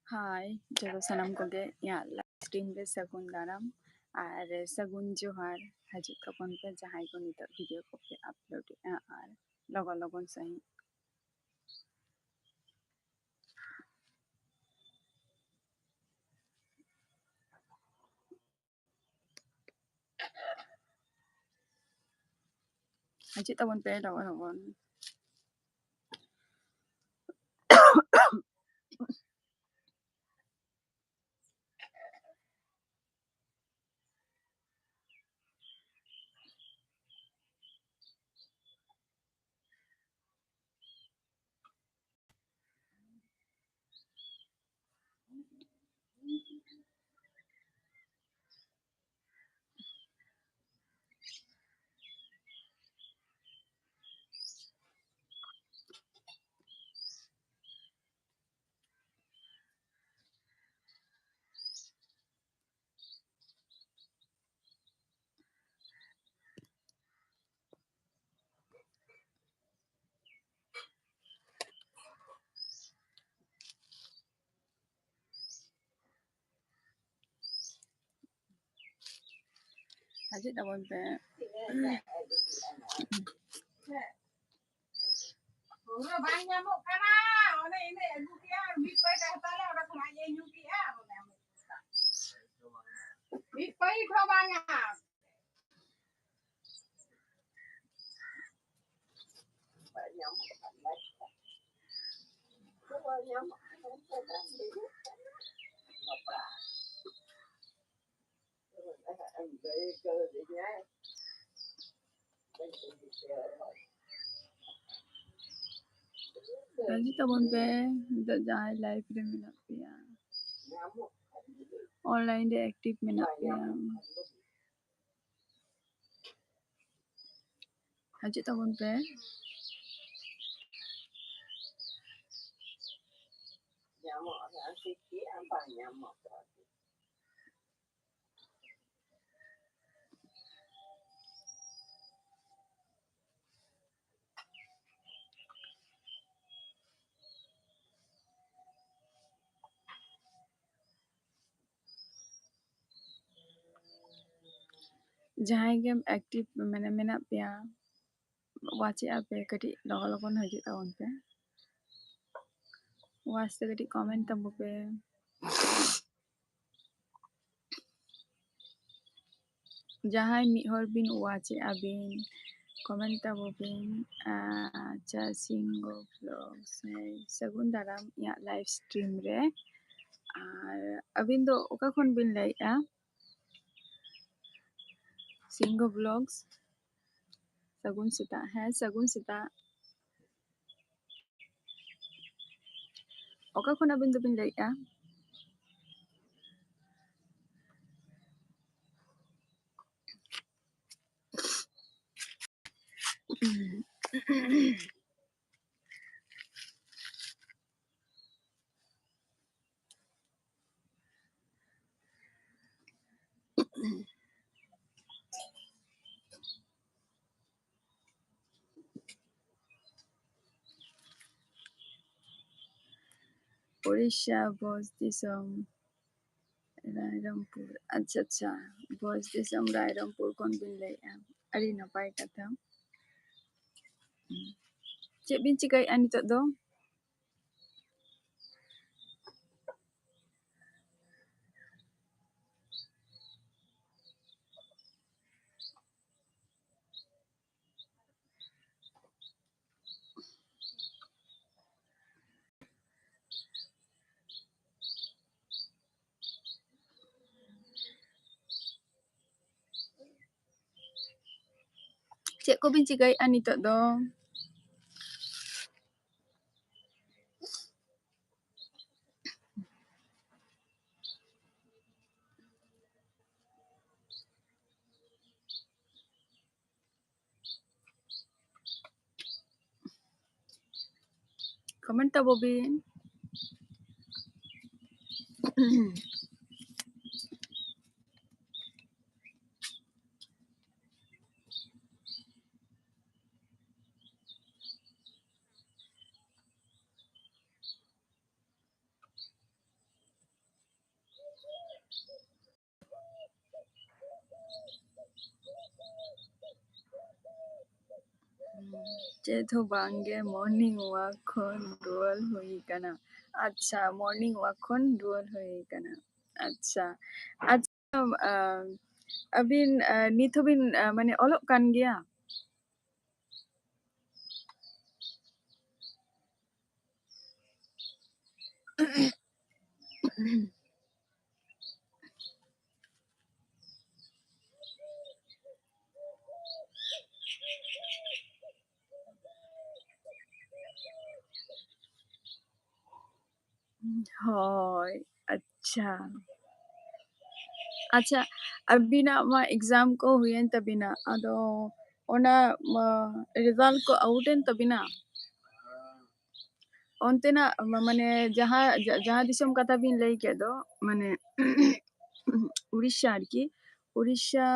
हाय जो सनम को गे या लाइव स्ट्रीम रे सगुन दाराम और सगुन जोहार हजू तपन पे जहां को नित वीडियो को पे अपलोड और लगन लगन सही हजू तपन पे लगन लगन hजू तपन पे bang nyamuk kana one ini agu kia bipai dah tala ora kena ye nyuki bipai kau bang hजू तपन पे जहां लाइव रे मिला पिया ऑनलाइन रे एक्टिव मिला पिया hजू तपन पे जहां गेम एक्टिव मैंने मिला पिया वाचे पे कटी लगन लगन हजू तपन पे वास्ते कटी कमेंट तब पे जहां मिहर बिन वाचे बिन कमेंट तब बिन अच्छा सिंगो व्लॉग्स सगुन दाराम या लाइव स्ट्रीम रे और अबिन दो ओका खन बिन लाइया सिंगो व्लॉग्स सगुन सेता है सगुन सेता ओका खन अबिन दो बिन लाइया उड़ीसा भोज दिसम रायरंगपुर अच्छा अच्छा भोज दिसम रायरंगपुर कौन बिन लाइया अड़ी नपाय कथा चे बिन चिकाई नितो दो चे को बिन चिकाई नितो दो कमेंट तब बिन ᱪᱮᱫ ᱦᱚᱸ ᱵᱟᱝᱜᱮ morning walk ᱠᱷᱚᱱ ᱨᱩᱣᱟᱹᱲ ᱦᱩᱭ ᱠᱟᱱᱟ ᱟᱪᱪᱷᱟ morning walk ᱠᱷᱚᱱ ᱨᱩᱣᱟᱹᱲ ᱦᱩᱭ ᱠᱟᱱᱟ ᱟᱪᱪᱷᱟ ᱟᱪᱪᱷᱟ ᱟᱹᱵᱤᱱ ᱱᱤᱛ ᱦᱚᱸᱵᱤᱱ ᱢᱟᱱᱮ ᱚᱞᱚᱜ ᱠᱟᱱ ᱜᱮᱭᱟ ᱦᱳᱭ ᱟᱪᱪᱷᱟ ᱟᱪᱪᱷᱟ ᱟᱹᱵᱤᱱᱟᱜ ᱢᱟ ᱮᱠᱡᱟᱢ ᱠᱚ ᱦᱩᱭᱮᱱ ᱛᱟᱵᱤᱱᱟ ᱟᱫᱚ ᱚᱱᱟ ᱨᱮᱡᱟল্ᱴ ᱠᱚ ᱟᱣᱩᱴ ᱮᱱ ᱛᱟᱵᱤᱱᱟ ᱚᱱᱛᱮᱱᱟᱜ ᱢᱟᱱᱮ ᱡᱟᱦᱟᱸ ᱫᱤᱥᱚᱢ ᱠᱟᱛᱷᱟ ᱵᱤᱱ ᱞᱟᱹᱭ ᱠᱮᱫ ᱫᱚ ᱢᱟᱱᱮ উড়িষ্যা আর কি উড়িষ্যা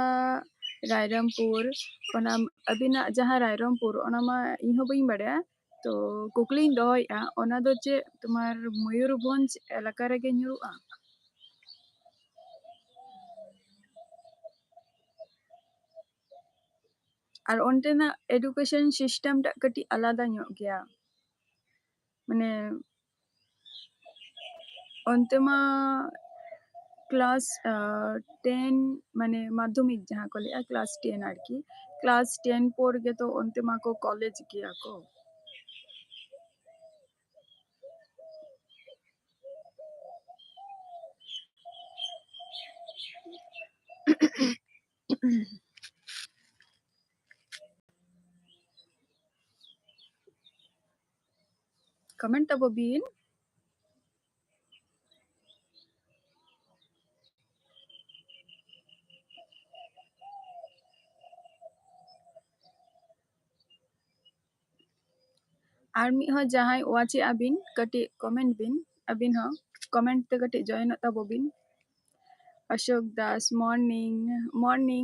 রায়রংপুর ᱚᱱᱟ ᱟᱹᱵᱤᱱᱟᱜ ᱡᱟᱦᱟᱸ রায়রংপুর ᱚᱱᱟ ᱢᱟ ᱤᱧ ᱦᱚᱸ ᱵᱟᱹᱧ ᱵᱟᱲᱟᱭᱟ ᱛᱚ ᱠᱩᱠᱞᱤᱧ ᱫᱚᱦᱚᱭᱮᱫᱼᱟ ᱚᱱᱟ ᱫᱚ ᱪᱮᱫ ᱛᱳᱢᱟᱨ ᱢᱚᱭᱩᱨᱵᱷᱚᱸᱡᱽ এলাকা ᱨᱮᱜᱮ ᱧᱩᱨᱩᱜᱼᱟ আর অন্টেনাᱜ এডুকেশন সিস্টেমটা কাটিজ আলাদা ᱧᱚᱜ ᱜᱮᱭᱟ মানে অন্তে মা ক্লাস 10 মানে মাধ্যমিক যাহা কো লেয়া ক্লাস 10 আর কি ক্লাস 10 পর গে তো অন্তে মা কো কলেজ গিয়া কো কমেন্ট তাবো বিন আর মি হ যাহাই ওয়াচে আবিন কাটি কমেন্ট বিন আবিন হ কমেন্ট তে কাটি জয়েন তাবো বিন Ashok Das morning morning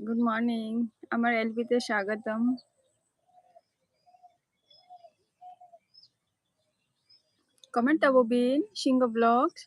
good morning আমার এলবিতে স্বাগতম কমেন্ট তাবো বিন Singh blogs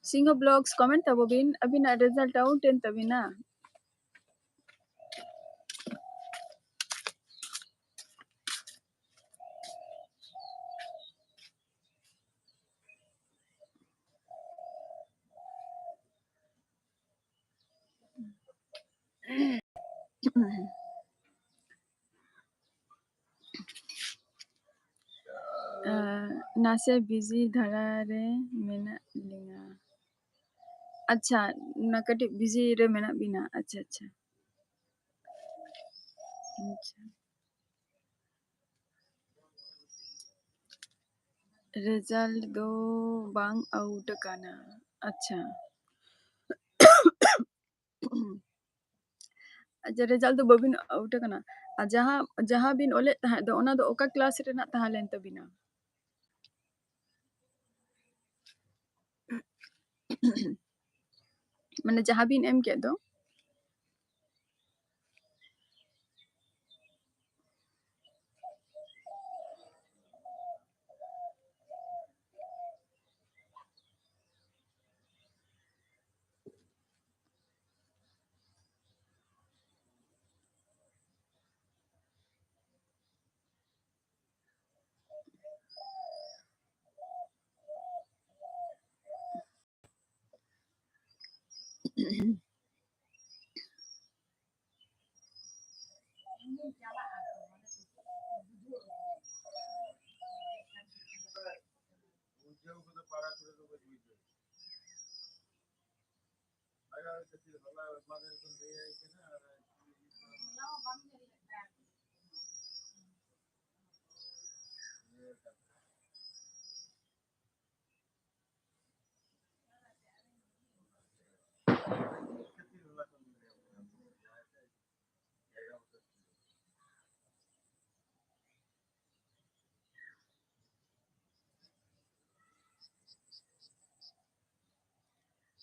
Singh blogs comment তাবো বিন আবিনা রেজাল্ট আউট এন তাবিনা নাসে বিজি ধারারে মেনাᱜ লিঙা আচ্ছা না কাটি বিজি রে মেনাᱜ বিনা আচ্ছা আচ্ছা আচ্ছা রেজাল্ট দো বাং আউট কানা আচ্ছা আচ্ছা রেজাল্ট দো বাবিন আউট কানা আর যাহা বিন অলে তাহা দো ওনা দো ওকা ক্লাস রেনাᱜ তাহা লেন তাবিনা মানে যাহা বিন এম কেদ দো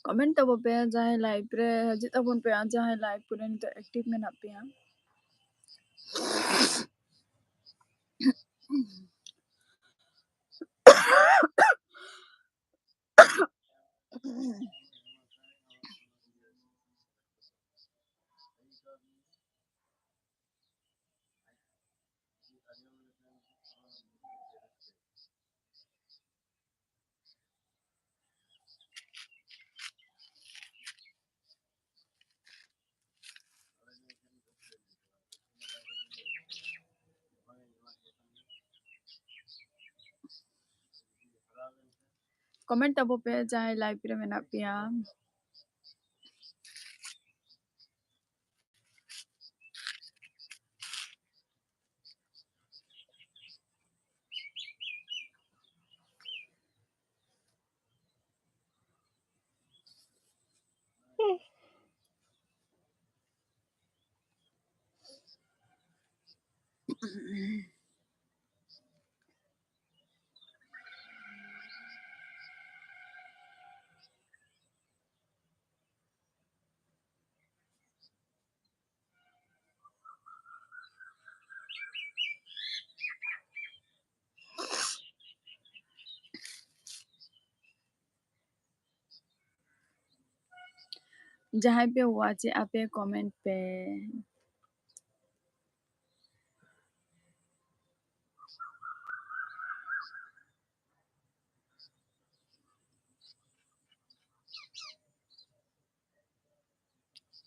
कमेंट तब पे जहाँ लाइव रे हजित तबन पे जहाँ लाइव पूरे नितो एक्टिव मेना पे कमेंट तब पे जहाँ लाइव रे मेना पे जहाँ पे हुआ चे आपे कमेंट पे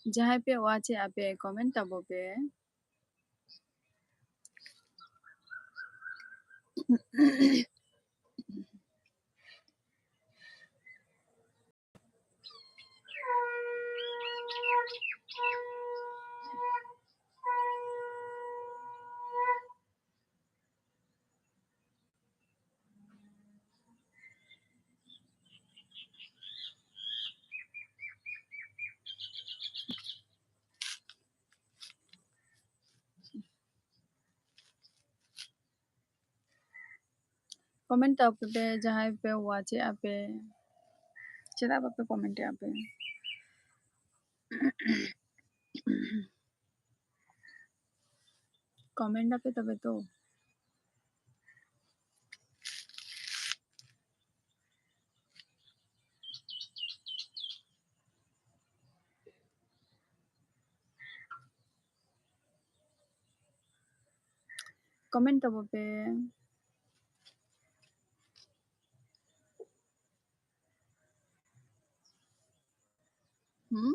जहाँ पे हुआ चे आपे कमेंट तब पे कमेंट तब पे जहाँ पे हुआ चे आपे चला पे कमेंट आपे कमेंट आपे तबे तो कमेंट तब पे हम्म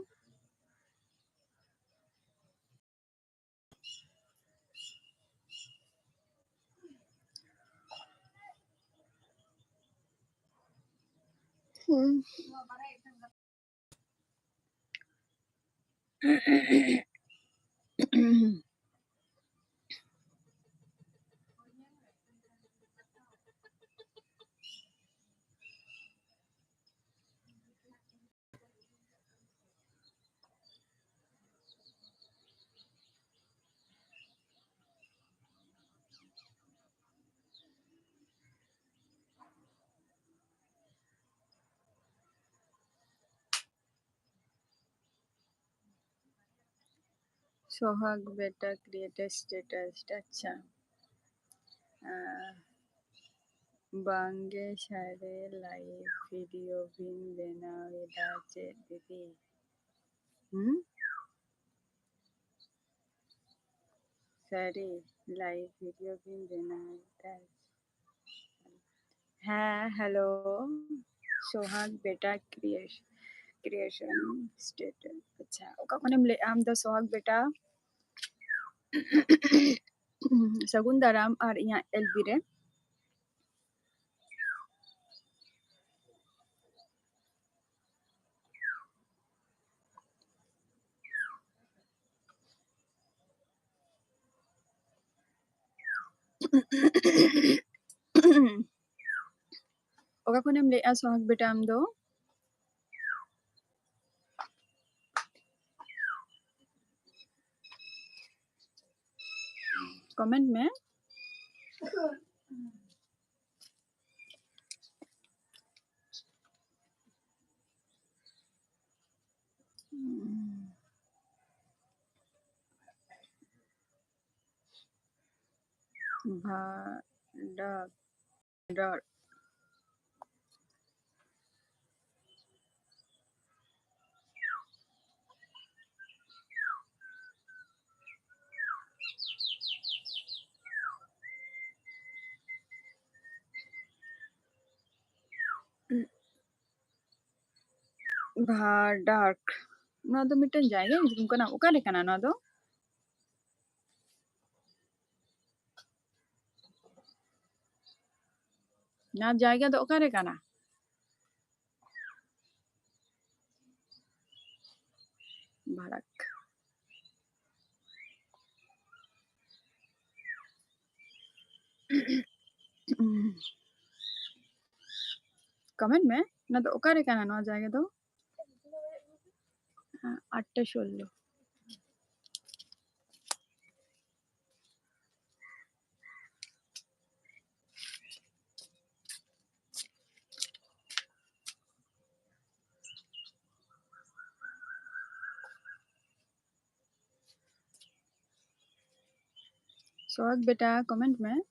सोहाग बेटा क्रिएटर स्टेटस अच्छा बांगे सारे लाइव वीडियो बिन बनावेला चे दीदी सारे लाइव वीडियो बिन बनावेला हाँ हेलो सोहाग बेटा क्रिएशन स्टेटस अच्छा ओका कोने ले आम द सोहाग बेटा सगुन दाराम और यहाँ एलबी रे ओका कोने ले आ सोहाग बेटा आम दो कमेंट में भाडक डर भाडाक नवा दो मिटन जाएगा nyutum kana okare kana nwa do na jayga do okare kana भाड़क कमेंट में ना तो ओकारे kana nwa jayga do 8:16 सोहग बेटा कमेंट में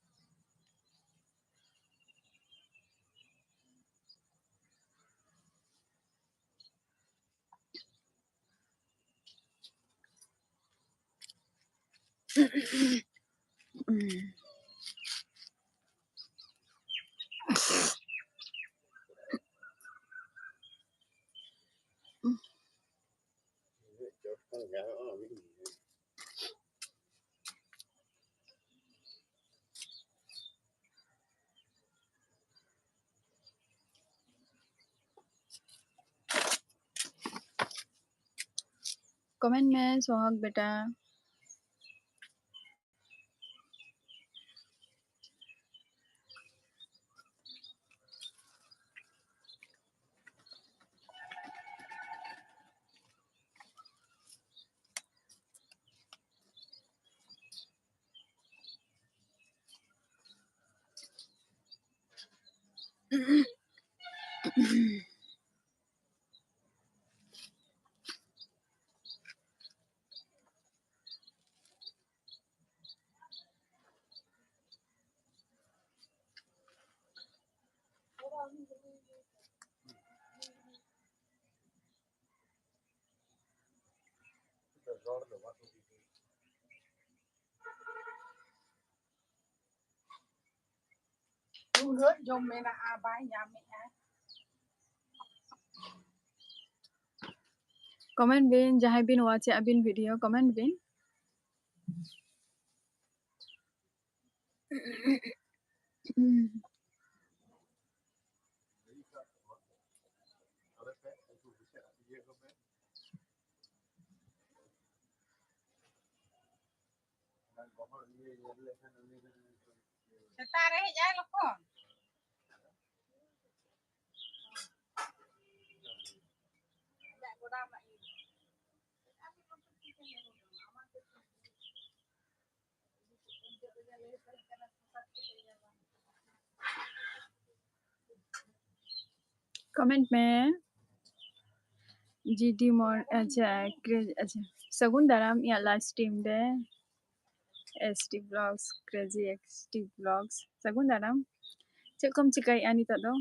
कमेंट में सोहग बेटा hớt dùm mẹ là bài nhà mẹ comment बिन जहां बिन वाचे अबिन वीडियो कमेंट बिन setar aja lo kok comment में जीडी मोर अच्छा सगुन दाराम या लाइव स्ट्रीम दे एसटी ब्लॉग्स क्रेजी एक्सटी ब्लॉग्स सगुन दाराम चेक कम चिकाई आनी तो दो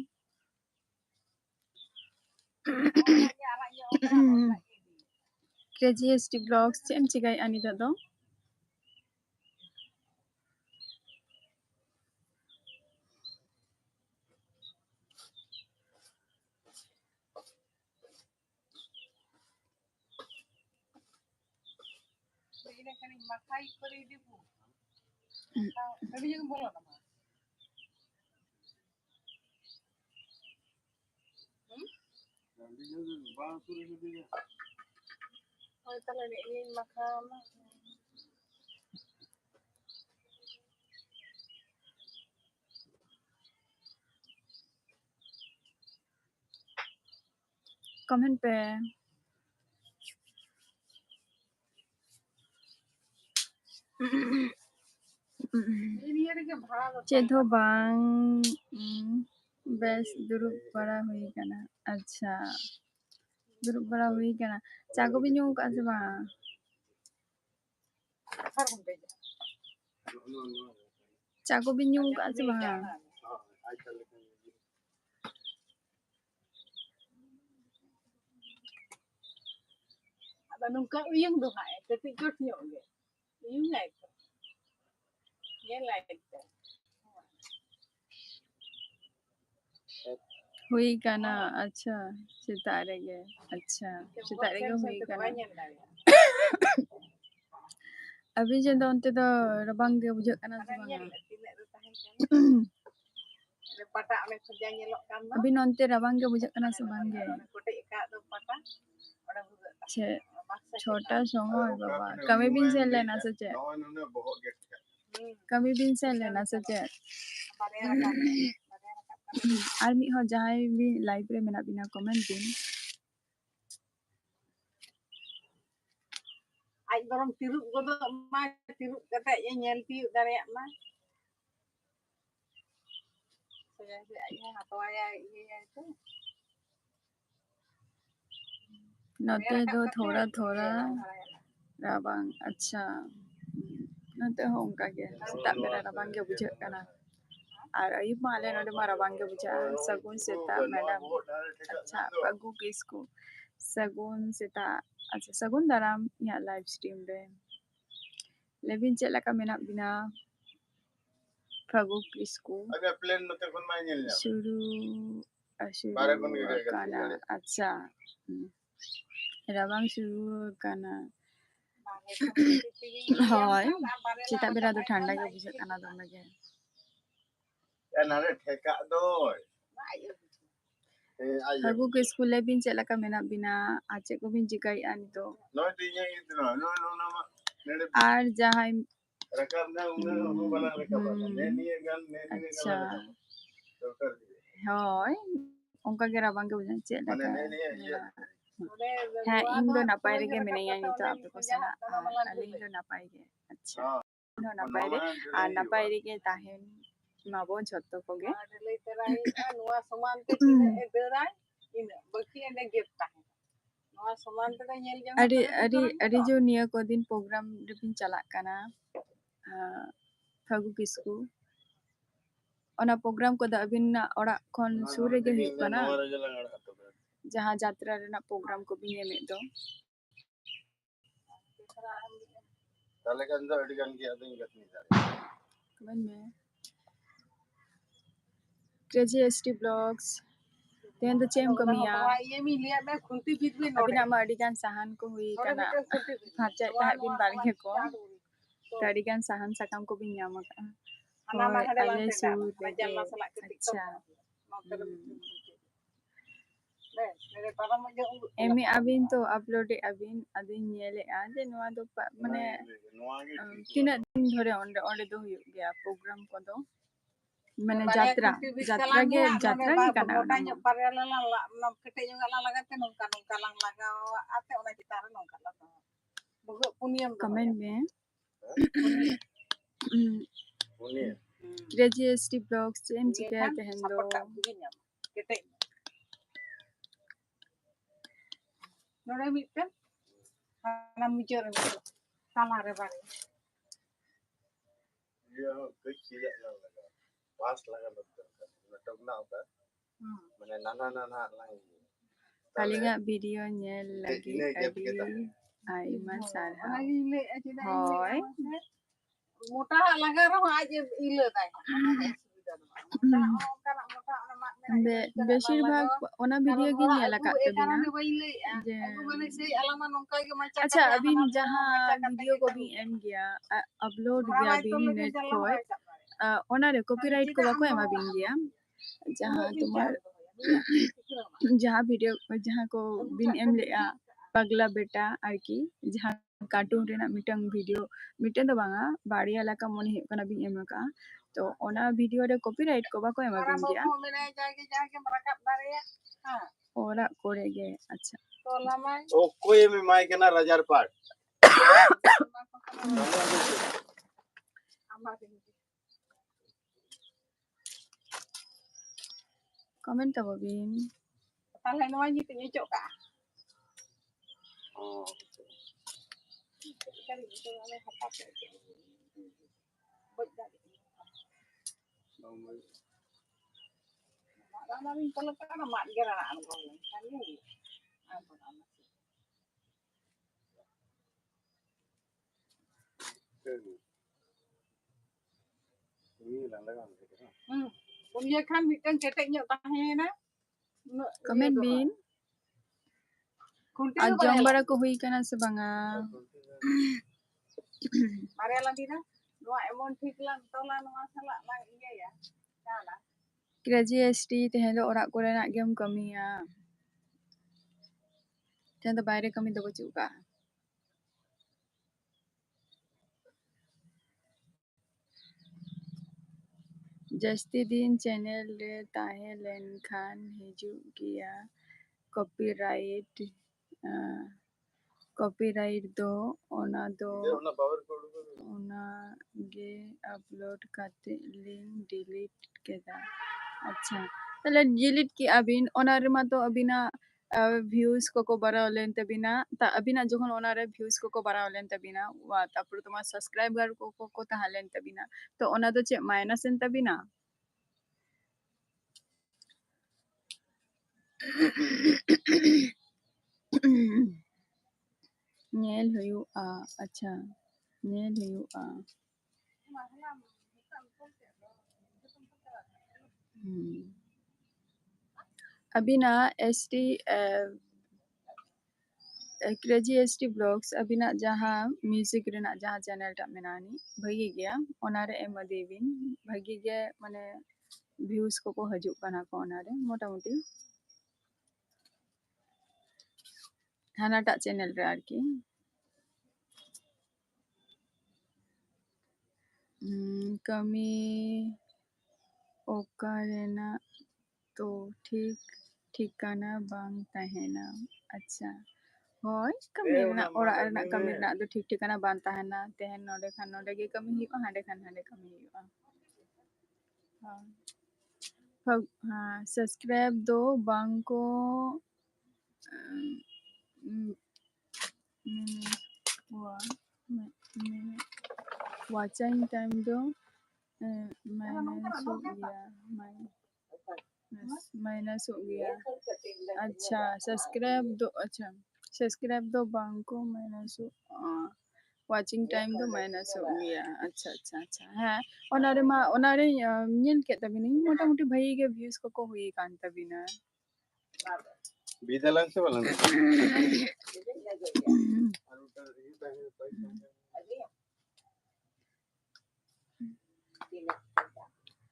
क्रेजी एसटी ब्लॉग्स चेम चिकाई आनी तो दो ini kan makai kori dibu tapi jangan boleh nama oh kalau ini makan comment पे ini ada ke berapa चेधो बांग बेस दुरुप बड़ा हुई कना अच्छा दुरुप बड़ा हुई कना चाको भी न्यू का से बा harus beda Cak ko bin yung ka sa mga. Ada nungka uyung do hai, tapi jut nyok ge. Uyung lai. Ye lai. हुई का ना अच्छा सितारे के अच्छा सितारे के हुई का ना अभी जो दोनते तो रबांग के बुझे का ना सुबह अभी नोंते रबांग के बुझे का ना सुबह के छोटा सोमो बाबा कमी बिन से लेना सचे कमी बिन से लेना सचे आर्मी हो जहाँ भी लाइव रे मेना बिना कमेंट बिन Aj dorong tiruk godok mah tiruk kata ye nyel tiuk dareak mah. Saya aja atau ya ये itu. नोते तो थोड़ा थोड़ा रबांग अच्छा नोते हों का के सिता मेरा रबांग के बुझे का ना और अयुब माले नोटे मारा रबांग के बुझा सगुन सिता मैडम अच्छा पगु किसको सगुन सिता अच्छा सगुन दाराम या लाइव स्ट्रीम रे लेकिन चला का मेना बिना पगु किसको अबे प्लेन नोते कोन मा nyel nyam शुरू शुरू बारे कोन के काना अच्छा रबांग शुरू काना हाय चिता बेरा तो ठंडा के बुझे काना दो में के ya nare theka doy Hagu ke school le bin chela ka mena bina ache ko bin jikai ani to no tinya itu no no no ma nere ar jahai rakam na unga no bana rakam ne niye gan ne niye gan अच्छा dokter hoy onka ke rabang ke bujan chela mane ka ne niye ya ha ing do napai re ke menaya ni to ape ko sana ali do napai ke अच्छा do napai re ar napai re ke tahen mabo jotto ko ge Lay terai nuwa saman te tina ederai ina baki ene gift tahen. Nuwa saman te nyel jang. Ari jo niya ko din program rebin chalak kana Hagu Kisku ona program ko da abin na ora kon sur rege huyuk kana jahan jatra rena program ko bin emek do tale kan do adi kan ki adin gat ni dare kaman me crazy st vlogs then the chem kamiya Ye mi lihat dah kunti bit bin abin ama adi kan sahan ko hui kana phacha ta bin balge ko tadi kan sahan sakam ko bin nyama ka Anak mah ada ale lantai sur dah. Macam rege masalah ketik acha Mere para mo jeng emi abin to upload e abin adin nyele anje noa do mane tina din dhore onde onde do huyuk gya program ko do mane jatra ge kana Mota nyok parya lala nam kete yung ala laga te nungka nungka lang laga ate ona gitara nungka laga. Bugo puniam do. comment में punya crazy st vlogs chem chike tehen do Kete. Nore mitten ana mujur salah re bare. dia kecil ya pas laga dokter natok na ba mane nana nana lang palinga video nyel lagi adi aiman sarha hoy Mota laga roh aja ile tay. বেশিরভাগ ওনা video কি নিয়ে এলাকা বিনা যে अच्छा अभी जहाँ video को भी एम गया अपलोड गया भी नेट खोय ओना रे कॉपीराइट को बाको एमा बिन गया जहाँ तुम्हार जहाँ वीडियो जहाँ को बिन एम लेया पगला बेटा आरकी जहाँ कार्टून रेना मिटंग वीडियो मिटन दो बांगा बाड़ी एलाका मोने हे कना बिन एम का तो ओना वीडियो रे कॉपीराइट को बाको एमा बिन गया ओरा कोरेगे अच्छा oh koy me mai kena rajar part comment तब बिन Talay naman yung tinyok ka. oh Namin talaga na mageraan ko lang. Kami. Ano naman. Ini landakan gitu. Kung dia kan bikin keteknya tahe na. Comment bin. Jom bara ko hui kana sa banga. Mari lang din na. Nuwa emon ঠিক lang tola nuwa sala lang iya ya. Sana. Graduate tehen do orak korenak gem kamiya. Tehen do bayre kami do bachuk ka. Jasti din channel re tahe len khan hijuk gya copyright do ona ge upload kate link delete keda. अच्छा তাহলে delete কি আবিন ওনার মতো আবিনা views cocoa বাড়াওলেন তবিনা তা আবিনা যখন ওনারে views cocoa বাড়াওলেন তবিনা ওয়া তারপর তোমার সাবস্ক্রাইবার কোকো তাহলেন তবিনা তো ওনা তো চে মাইনাসেন তবিনা nyel huyu'a अच्छा nyel huyu'a abina ST Crazy ST Vlogs abina jaha music renak jaha channel tak menani bagi gya onare emadevin bagi ge mane views koko hajuk kana ko onare motamuti hanatak channel re arki kami oka renak to ठिकाना bang tahena अच्छा hoy kami renak orak renak kami renak do ठीक ठिकाना bang tahena tehen node khan node ge kami huyu'a hande khan hande kami huyu'a subscribe do bang ko watching time do minus हो गया अच्छा subscribe दो bang ko minus watching time do minus हो गया अच्छा अच्छा अच्छा हाँ onare nyel ket tabini motamuti bhai ge views ko hui kan tabina Bidalang se balang.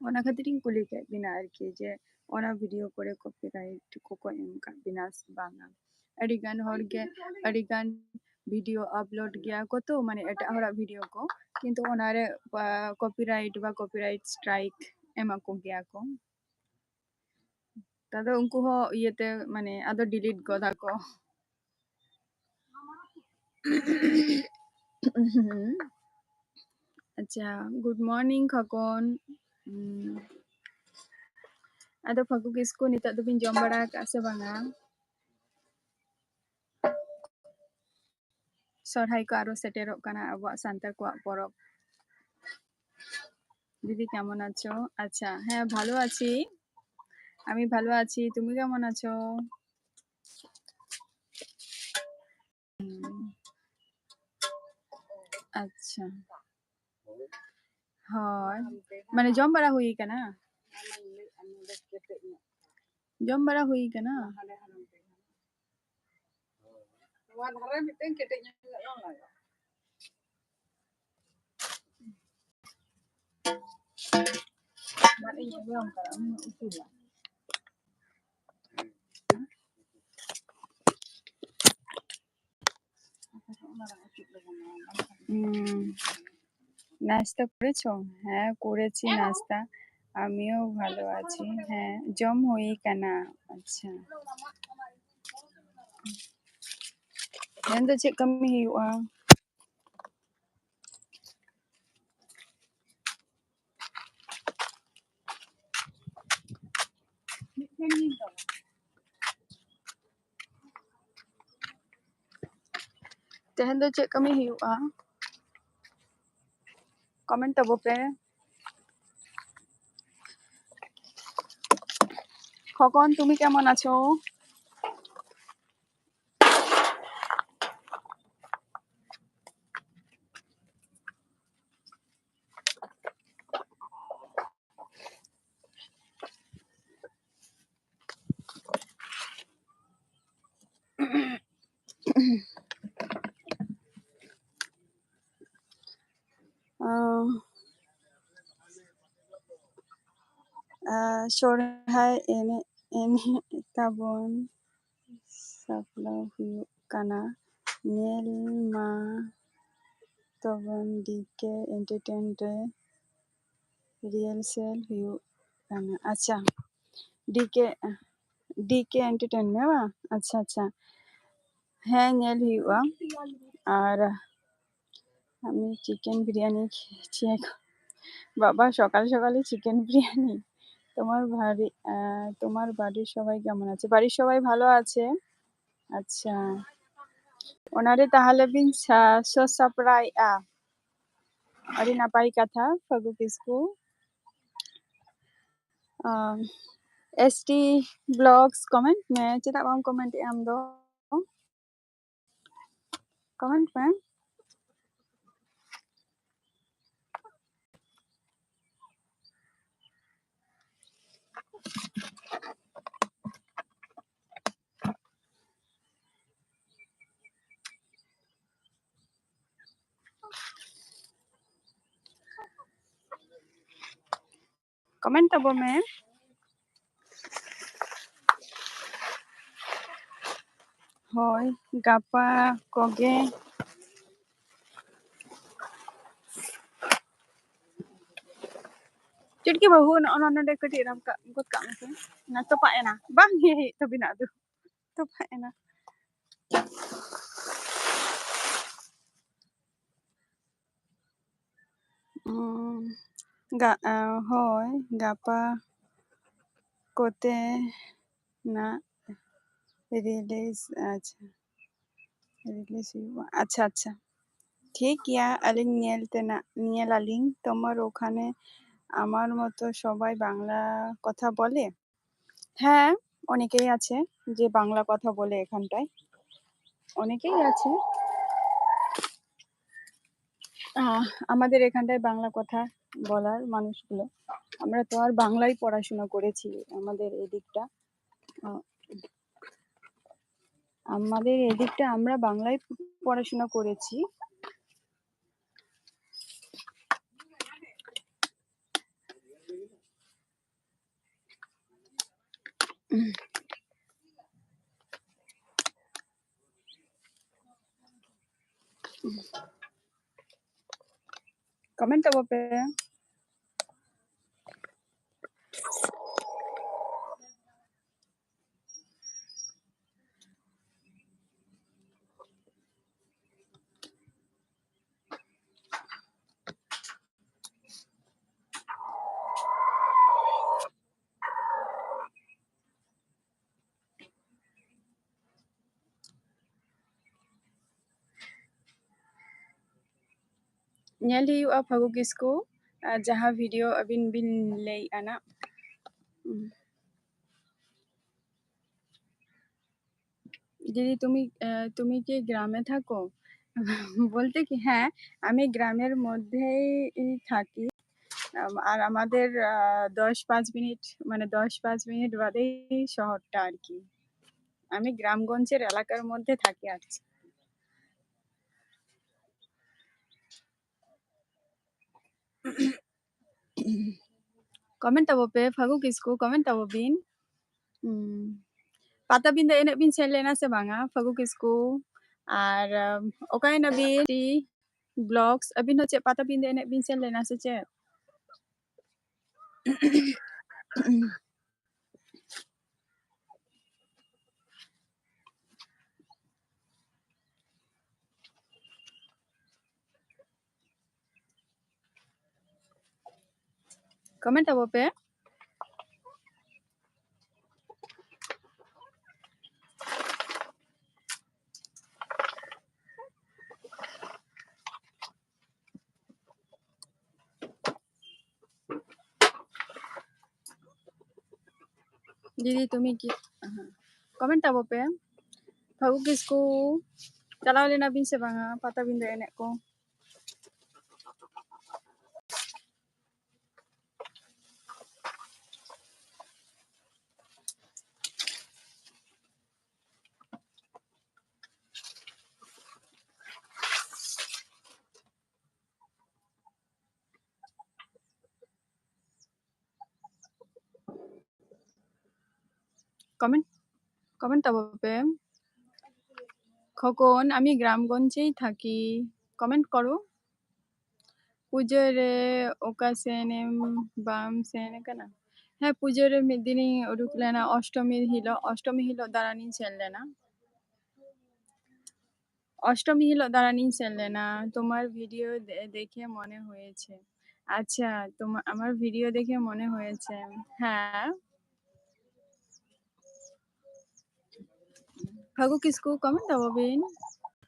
ona khatirin kuli ket bina arki je ona video kore copyright ko em ka bina banga adigan hor ge adigan video upload gya ko to mane eta hora video ko kintu onare copyright strike ema ko gya ko tado unku ho iyete mane ado delete goda ko अच्छा good morning खकोन ado fagu kisku nitok dubin jom bara ka se banga sorhai ko aro seterok kana abuak santar koak porob দিদি কেমন আছো আচ্ছা হ্যাঁ ভালো আছি আমি ভালো আছি তুমি কেমন আছো আচ্ছা হয় মানে জম বাড়া হুই কেনা জম বাড়া হুই কেনা Nuwa dhare miten keteknya enggak lang. Mat iya belum kalau itu lah. নাস্তা করেছো হ্যাঁ করেছি নাস্তা আমিও ভালো আছি হ্যাঁ জম হই কেনা আচ্ছা Nando cek kami hiwa. Tehen do cek kami hiwa. Comment tabo pe. Khokon তুমি কেমন আছো? ᱥᱚᱨᱦᱟᱭ ᱮᱱᱮᱡ ᱛᱟᱵᱚᱱ ᱥᱟᱯᱲᱟᱣ ᱦᱩᱭᱩᱜ ᱠᱟᱱᱟ ᱧᱮᱞ ᱢᱟ ᱛᱟᱵᱚᱱ ᱰᱤᱠᱮ ᱮᱱᱴᱟᱨᱴᱮᱱᱢᱮᱱᱴ ᱨᱮ রিহার্সেল ᱦᱩᱭᱩᱜ ᱠᱟᱱᱟ ᱟᱪᱪᱷᱟ ᱰᱤᱠᱮ এন্টারটেইনমেন্ট ᱵᱟᱝ আচ্ছা আচ্ছা হ্যাঁᱧᱮᱞ ᱦᱩᱭᱩᱜᱼᱟ আর আমি চিকেন বিরিয়ানি খেয়েছি এখন বাবা সকাল সকালে চিকেন বিরিয়ানি তোমার বাড়ির সবাই কেমন আছে? বাড়ির সবাই ভালো আছে। আচ্ছা ওনারে তাহলে বিন sasapraya arin napai katha Fagu Kisku ST blogs comment me chedak bam comment am do comment me comment tabo me hoy gapa koge Chutki bahu on de kati ram ka got ka me na to pa ena bang he to bina du to pa ena hoy gapa kote na release আচ্ছা release ᱦᱩᱭᱩᱜᱼᱟ আচ্ছা আচ্ছা ঠিক গিয়া আলিং নিয়েল আলিং তোমার ওখানে আমার মতো সবাই বাংলা কথা বলে হ্যাঁ অনেকেই আছে যে বাংলা কথা বলে এখানটায় অনেকেই আছে আমাদের এখানটায় বাংলা কথা বলার মানুষগুলো আমরা তো আর বাংলায় পড়াশোনা করেছি আমাদের এদিকটা আমরা বাংলায় পড়াশোনা করেছি comment apa pe nyel hiyu'a Fagu Kisku jaha video abin bin lay ana দিদি তুমি কি গ্রামে থাকো বলতে কি হ্যাঁ আমি গ্রামের মধ্যেই থাকি আর আমাদের 10-5 মিনিট মানে 10-5 মিনিট বাদেই শহরটা আর কি আমি গ্রামগঞ্জের এলাকার মধ্যে থাকি আর কি comment tabo pe Fagu Kisku comment tabo bin Pata bin da enak bin sen lena se banga Fagu Kisku আর ওকাই নাবি ব্লগস abin হচ্ছে পাতা bin da enak bin sen lena se che comment tabo pe Didi tumi ki comment tabo pe Phagu kisku chalaw lena bin se banga pata bin de enek ko comment tabo pe Khokon আমি গ্রামগঞ্জেই থাকি comment করো পুজোরে ওকাসেনেম বাম সেনে kana হ্যাঁ পুজোরে মিদিনি উরুকলেনা Ashtami Hilo দারানি ছেলেনা Ashtami Hilo দারানি ছেলেনা তোমার video দেখে মনে হয়েছে আচ্ছা তোমার আমার ভিডিও দেখে মনে হয়েছে হ্যাঁ ফাগু কিসকু কমেন্ট দাবাবিন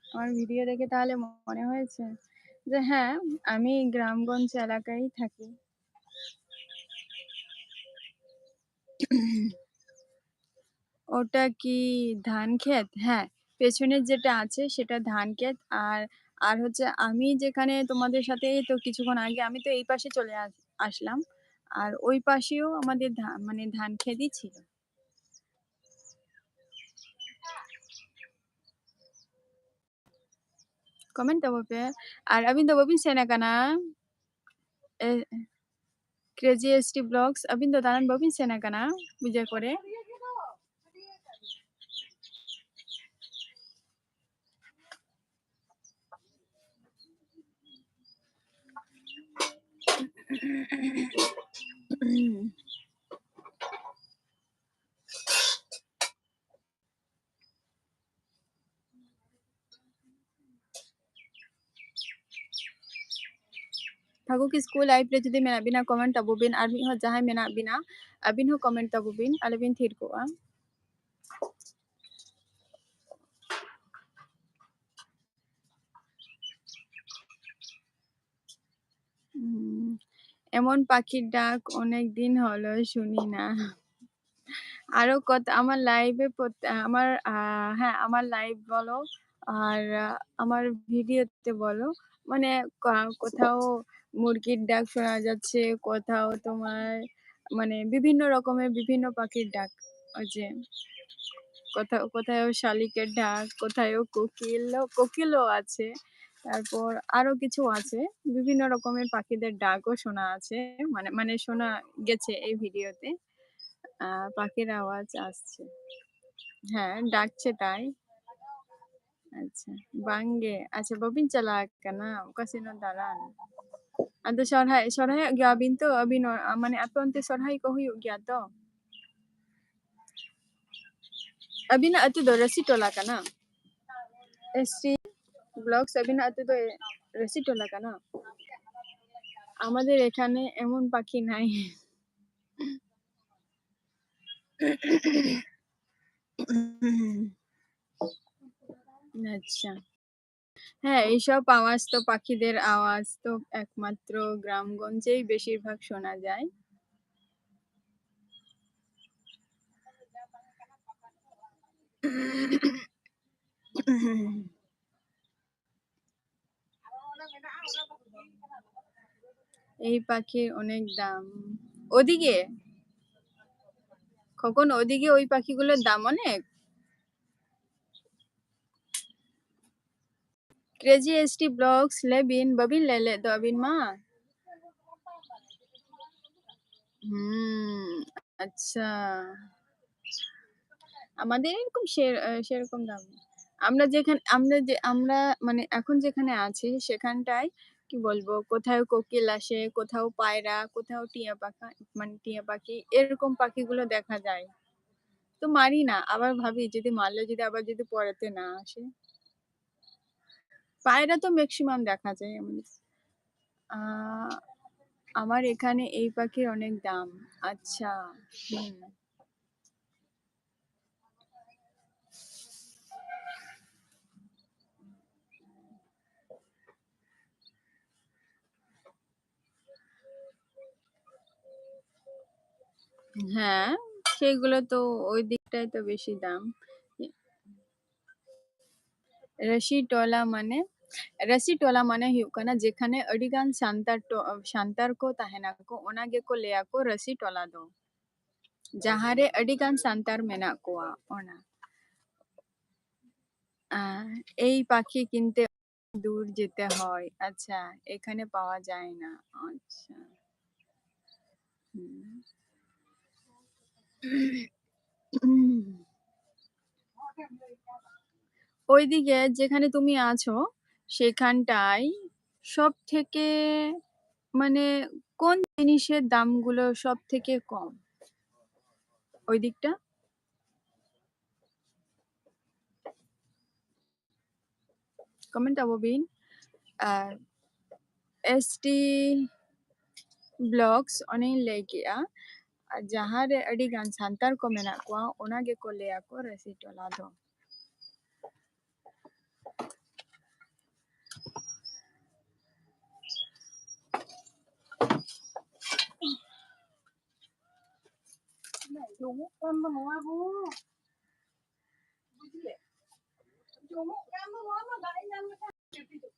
আমার ভিডিও দেখে তাহলে মনে হয়েছে যে হ্যাঁ আমি গ্রামগঞ্জ এলাকায় থাকি ওটা কি ধান ক্ষেত হ্যাঁ পেছনের যেটা আছে সেটা ধান ক্ষেত আর আর হচ্ছে আমি যেখানে তোমাদের সাথে তো কিছুক্ষণ আগে আমি তো এই পাশে চলে আসলাম আর ওই পাশেও আমাদের মানে ধান ক্ষেতই ছিল কমেন্ট দেবো পে আর আমি দেবো সেনা কানা ক্রেজি এসটি ব্লগস अभी तो दानन बबिन सेना kana বুঝে করে Thago ki school life re jodi mena bina comment tabubin ar mi ho jahay mena bina abin ho comment tabubin alabin thir ko a এমন পাখির ডাক অনেক দিন হলো শুনি না আরো কত আমার লাইভে আমার হ্যাঁ আমার লাইভ বলো আর আমার ভিডিওতে বলো মানে কোথাও মুরগির ডাক শোনা যাচ্ছে কোথাও তোমার মানে বিভিন্ন রকমের বিভিন্ন পাখির ডাক ওই যে কোথাও শালিকের ডাক কোথাও কোকিলও আছে তারপর আরো কিছু আছে বিভিন্ন রকমের পাখিদের ডাকও শোনা আছে মানে মানে শোনা গেছে এই ভিডিওতে পাখির আওয়াজ আসছে হ্যাঁ ডাকছে তাই আচ্ছা বাঙ্গে আচ্ছা ববিন চালা kana kasi no daran ado sorhay gabin to abin মানে aponte sorhay ko huyug gya to abina atu do rasitola kana ST blogs আবিনা atu do rasitola kana আমাদের এখানে এমন পাখি নাই আচ্ছা হ্যাঁ এইসব আওয়াজ তো পাখিদের আওয়াজ তো একমাত্র গ্রামগঞ্জেই বেশিরভাগ শোনা যায় এই পাখির অনেক দাম ওদিকে কখন ওদিকে ওই পাখিগুলোর দাম অনেক ক্রেজি এসটি ব্লগস লেবিন ববিন লেলে দবিন মা আচ্ছা আমাদের এরকম সেরকম দাম আমরা মানে এখন যেখানে আছি সেখানটায় কি বলবো কোথাও কোকিল আসে কোথাও পায়রা কোথাও টিয়া পাখি এরকম পাখিগুলো দেখা যায় তো মারি না আবার ভাবি যদি মারলে যদি আবার যদি পড়াতে না আসে পায়রা তো ম্যাক্সিমাম দেখা যায় আমার এখানে এই পাখির অনেক দাম আচ্ছা হ্যাঁ সেগুলো তো ওই দিকটাই তো বেশি দাম। रसी टोला माने हुयुग कना जेखाने अडिगान सांतार को तहेना को ओना गेको लेया को रसी टोला दो जहारे अडिगान सांतार मेना कोआ ओना এই পাখি কিনতে দূর যেতে হয়। আচ্ছা, এখানে পাওয়া যায় না। আচ্ছা, ওইদিকে যেখানে তুমি আছো সেখানটায় সব থেকে মানে কোন জিনিসের দামগুলো সব থেকে কম ওই দিকটা? কমেন্ট আববিন ST ब्लॉग्स ओने लेगिया जहाँ रे अड़ी गान सांतार को मेना कुआ ओना गे को लेया को रसी टोला दो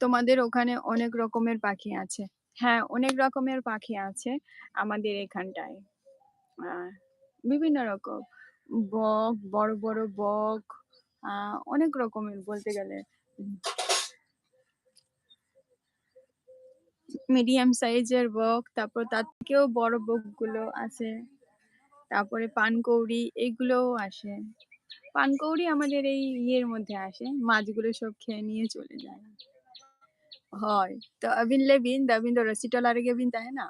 তোমাদের ওখানে অনেক রকমের পাখি আছে। হ্যাঁ, অনেক রকমের পাখি আছে আমাদের এখানটায়। বিভিন্ন রকম বক, বড় বড় বক, অনেক রকমের বলতে গেলে মিডিয়াম সাইজের বক, তারপর তার থেকেও বড় বকগুলো আছে, তারপরে পানকৌড়ি এগুলোও আসে। পানকৌড়ি আমাদের এই ইয়ের মধ্যে আসে, মাছগুলো সব খেয়ে নিয়ে চলে যায়। হয় তো আবিন লেবিন দাবিন তো রসি টলারে গেবিন তাই না।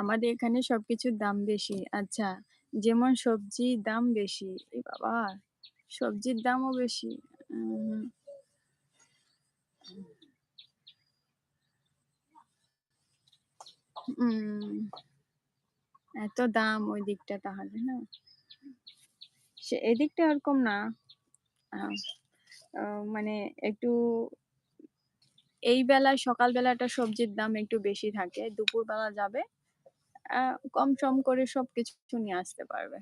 আমাদের এখানে সবকিছুর দাম বেশি। আচ্ছা, যেমন সবজির দাম বেশি। এই বাবা, সবজির দামও বেশি। এত দাম ওই দিকটা তাহলে না, সে এদিকটা এরকম না। মানে একটু এই বেলায় সকাল বেলাটা সবজির দাম একটু বেশি থাকে, দুপুর বেলা যাবে কম সম করে সবকিছু নিয়ে আসতে পারবে।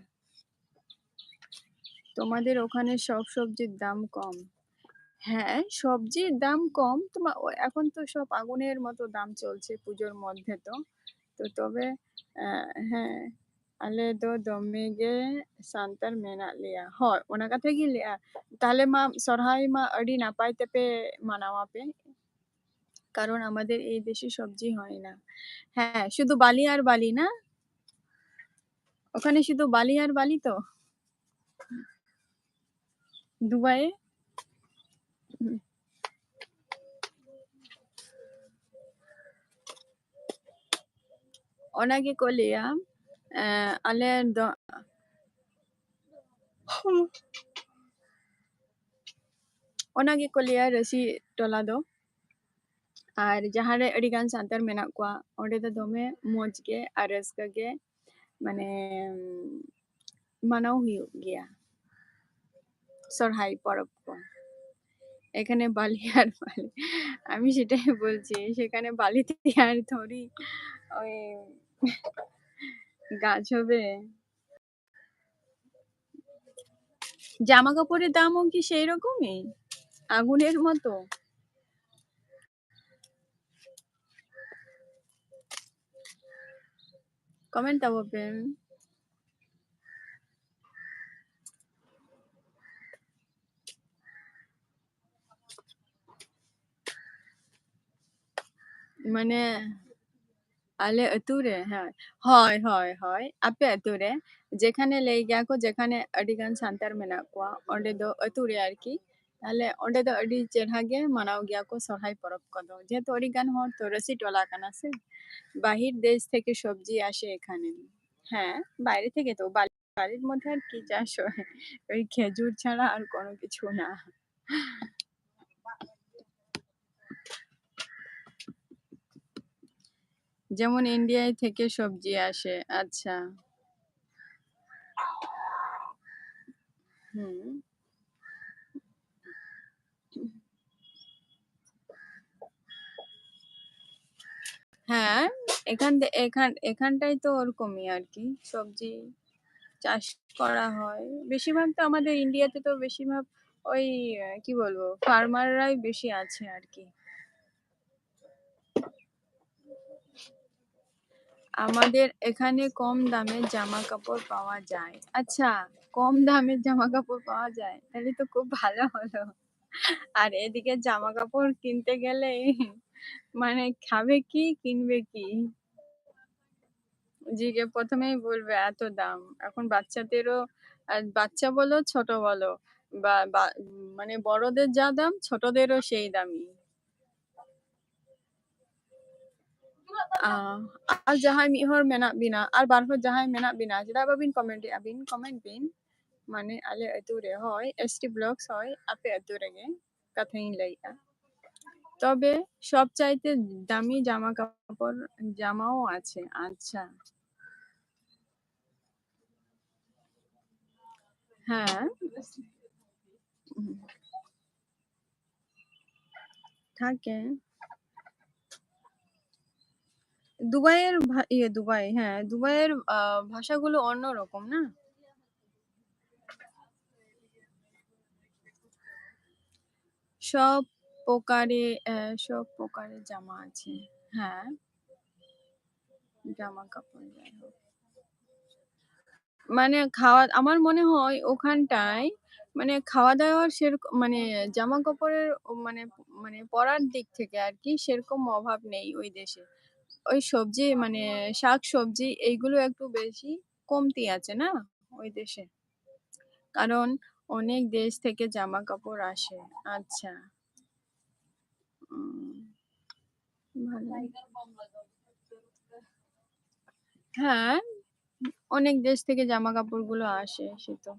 তোমাদের ওখানে সব সবজির দাম কম? হ্যাঁ, সবজির দাম কম। তোমার এখন তো সব আগুনের মতো দাম চলছে পুজোর মধ্যে তো। তো তবে হ্যাঁ, আলে তো দমেগে সান্তার মেনা লিয়া হয় ওনা কথা কি লিয়া তাহলে মা সরহাই মা আডি নাপাই তেপে মানাওয়া পে, কারণ আমাদের এই দেশে সবজি হয় না। হ্যাঁ, শুধু বালি আর বালি না, ওখানে শুধু বালি আর বালি তো দুবাইয়ে। ওনাকে কলিয়া আলে ওনাকে কলিয়া রসি টলা দো আর যাহারে আডিগান সান্তার মেনা কোয়া ওঁডে দো দমে মজ গে আর রাস্কা গে মানে মানাও হুয়ুগ গিয়া সরহাই পরব কো। এখানে বালি আর বালি, আমি সেটাই বলছি, সেখানে বালিতে আর থরি ওই গাছ হবে। জামা কাপড়ের দামও কি সেই রকমই আগুনের মতো? কমেন্ট আববেন। মানে আলে আতুরে হ্যাঁ হয় হয় হয় আপে আতুরে যেখানে লেই গিয়া কো যেখানে আডিগান সান্তার মেনা কোয়া ওঁডে দো আতুরে আর কি, তাহলে ওঁডে দো আডি চেরহা গে মানাও গিয়া কো সরহাই পরব কদো যেহেতু আডিগান হর তো রসি টলা কানা সে বাহির দেশ থেকে সবজি আসে এখানে। হ্যাঁ, বাইরে থেকে তো বাড়ির মধ্যে আর কি চাষ হয়, ওই খেজুর ছাড়া আর কোনো কিছু না। যেমন ইন্ডিয়ায় থেকে সবজি আসে। আচ্ছা, হুম, হ্যাঁ এখানটাই তো ওরকমই আর কি, সবজি চাষ করা হয় বেশিরভাগ। তো আমাদের ইন্ডিয়াতে তো বেশিরভাগ ওই কি বলবো, ফার্মাররাই বেশি আছে আর কি। আমাদের এখানে কম দামে জামা কাপড় পাওয়া যায়। আচ্ছা, কম দামের জামা কাপড় পাওয়া যায়, তাহলে তো খুব ভালো হলো। আর এদিকে জামা কাপড় কিনতে গেলে মানে খাবে কি কিনবে কি, জিকে প্রথমেই বলবে এত দাম। এখন বাচ্চাদেরও, বাচ্চা বলো ছোট বলো, মানে বড়দের যা দাম ছোটদেরও সেই দামই। আর jahay mi hor mena bina ar bar hor jahay mena bina cheda babin comment bin মানে ale atu re hoy st blogs hoy ape atu rege kathain laia। তবে সব চাইতে দামি জামা কাপড় জামাও আছে। আচ্ছা, হ্যাঁ, থাকে। দুবাইয়ের দুবাই, হ্যাঁ, দুবাইয়ের ভাষাগুলো অন্যরকম না? সব সব প্রকারের জামা আছে। হ্যাঁ, জামা কাপড় যাই হোক। মানে আমার মনে হয় ওখানটায় মানে খাওয়া দাওয়ার সেরকম মানে জামা কাপড়ের মানে মানে পরার দিক থেকে আর কি সেরকম অভাব নেই ওই দেশে। ওই সবজি মানে শাক সবজি এইগুলো একটু বেশি কমতি আছে না ওই দেশে, কারণ অনেক দেশ থেকে জামা কাপড় আসে। আচ্ছা, ভালো। হ্যাঁ, অনেক দেশ থেকে জামা কাপড় গুলো আসে, সে তো।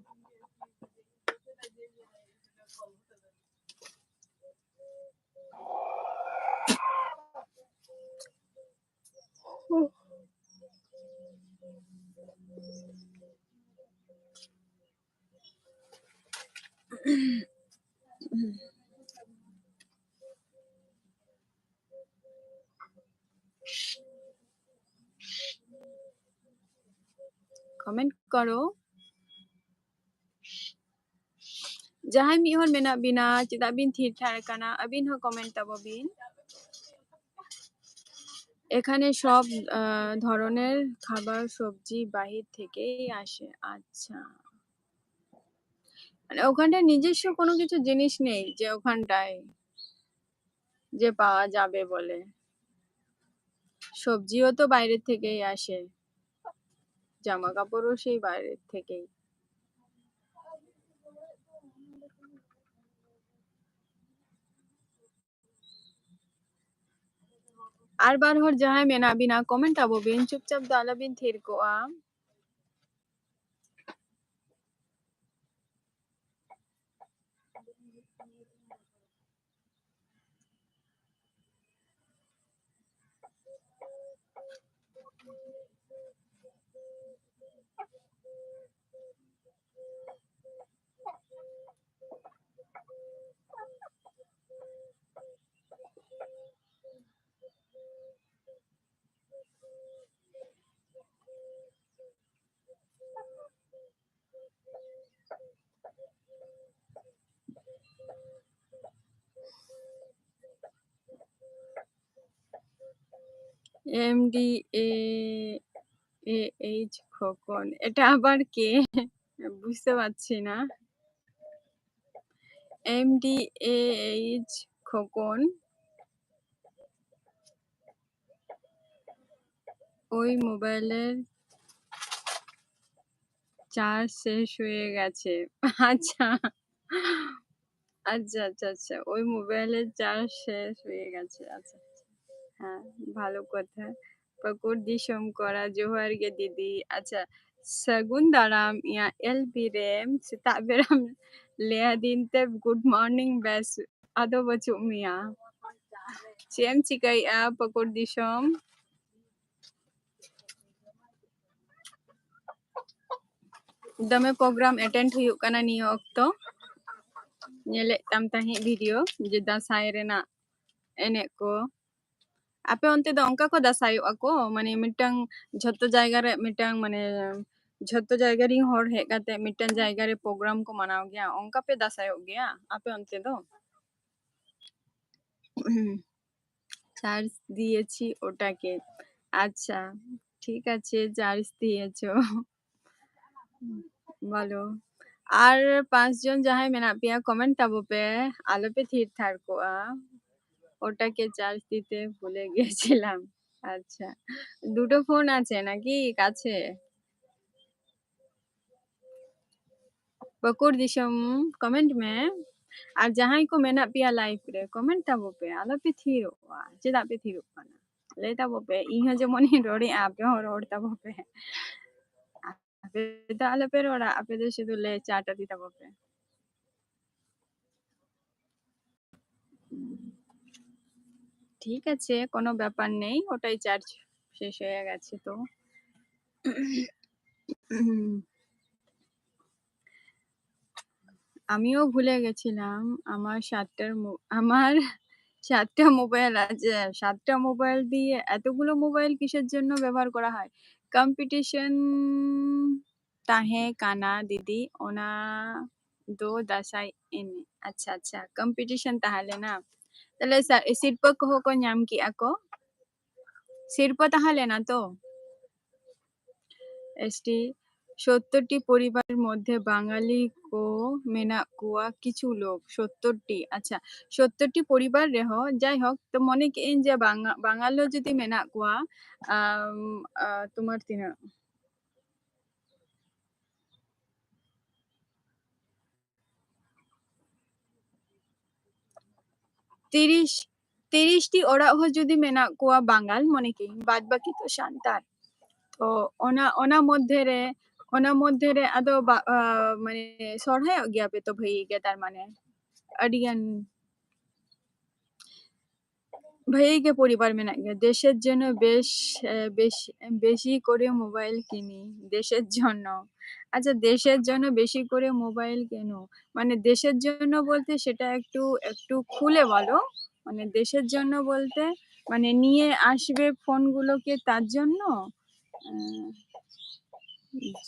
কমেন্ট করো। jahay mi hor mena bina cheda bin thir thar kana abin ho comment tabo bin। এখানে সব ধরনের খাবার সবজি বাহির থেকেই আসে। আচ্ছা, মানে ওখানটায় নিজস্ব কোনো কিছু জিনিস নেই যে ওখানটায় যে পাওয়া যাবে বলে। সবজিও তো বাইরের থেকেই আসে, জামা কাপড়ও সেই বাইরের থেকেই। আর বার হর jahay mena bina comment tabo bin chupchap dala bin thir ko a। MDAH Khokon, এটা আবার কে? বুঝতে পারছি না। MDAH খোকন, ওই মোবাইলের চার্জ শেষ হয়ে গেছে। আচ্ছা, আচ্ছা, আচ্ছা, আচ্ছা, ওই মোবাইলের চার্জ শেষ হয়ে গেছে। আচ্ছা, হ্যাঁ, ভালো কথা। পকুর দিশম করা জোহার গে দিদি। আচ্ছা, sagun daram ya elbirem sita beram leha dinte good morning bes ado bachu mia chem chikai a pakur disom dame program attend huyuk kana niya okto nyele tam tahi video je dasai rena enek ko Ape onte do onka ko dasayo ako mane mitang jhoto jayga re mitang mane jhoto jayga ring hor hej kate mitang jayga re program ko manaw gya onka pe dasayo gya ape onte do charge দিয়েছি ওটাকে আচ্ছা ঠিক আছে charge দিয়েছো বলো আর 5 জন jahay mena pia comment tabo pe alo pe thir thar koa ওটাকে charge দিতে ভুলে গেছিলাম আচ্ছা দুটো ফোন আছে নাকি কাছে बकुर दिशम कमेंट में আর jahay ko mena pia live re comment tabo pe alo pe thiro cheda pe thiro kana le tabo pe iho jemoni rori ape ho ror tabo pe ape to alo pe rora ape to শুধু le chata di tabo pe ঠিক আছে কোনো ব্যাপার নেই ওটাই charge শেষ হয়ে গেছে তো আমিও ভুলে গেছিলাম আমার 7টা মোবাইল আছে 7টা মোবাইল দিয়ে এতগুলো মোবাইল কিসের জন্য ব্যবহার করা হয় কম্পিটিশন তাহে কানা দিদি ওনা দো দাসাই এনে আচ্ছা আচ্ছা কম্পিটিশন তাহলে না তাহলে শিল্প ko nyam ki ako শিল্প তাহলে না তো এসটি 70টি পরিবারের মধ্যে বাঙালি কো মেনা কুয়া কিছু লোক 70টি আচ্ছা 70টি পরিবার রেহ যাই হোক তো মনে কেন যে বাঙালো যদি মেনা কুয়া তোমার 30টি ওরা যদি মেনা কুয়া বাঙাল মনে কি বাদ বাকি তো সান্তার তো ওনা মধ্যে রে আদো মানে সরহায় গিয়া পে তো ভাই গে তার মানে আডিগান ভাইকে পরিবার মেনা গিয়া দেশের জন্য বেশি করে মোবাইল কিনি দেশের জন্য আচ্ছা দেশের জন্য বেশি করে মোবাইল কেন মানে দেশের জন্য বলতে সেটা একটু খুলে বলো মানে দেশের জন্য বলতে মানে নিয়ে আসবে ফোনগুলোকে তার জন্য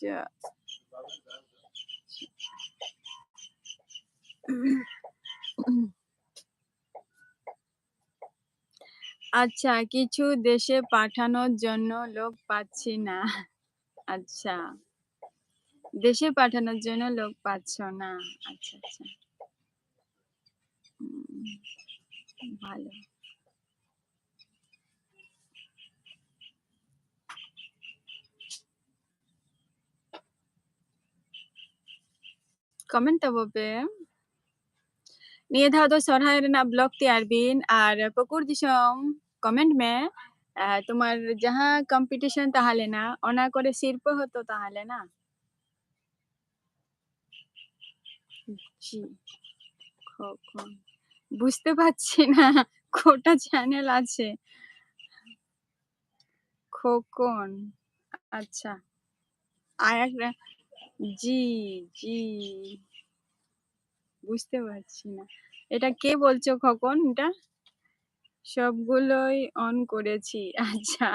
যা আচ্ছা কিছু দেশে পাঠানোর জন্য লোক পাচ্ছি না আচ্ছা দেশে পাঠানোর জন্য লোক পাচ্ছ না আচ্ছা আচ্ছা ভালো comment tabo pe niya dha do sorhay rena blog tiyar bin ar pakur dishom comment me তোমার যাহা কম্পিটিশন তাহলে না অনা করে শিল্প হতো তাহলে না জি কখন বুঝতে পারছি না কোটা চ্যানেল আছে খোকন আচ্ছা আর একটা জি জি বুঝতে পারছি না এটা কে বলছো খোকন এটা সবগুলোই অন করেছি আচ্ছা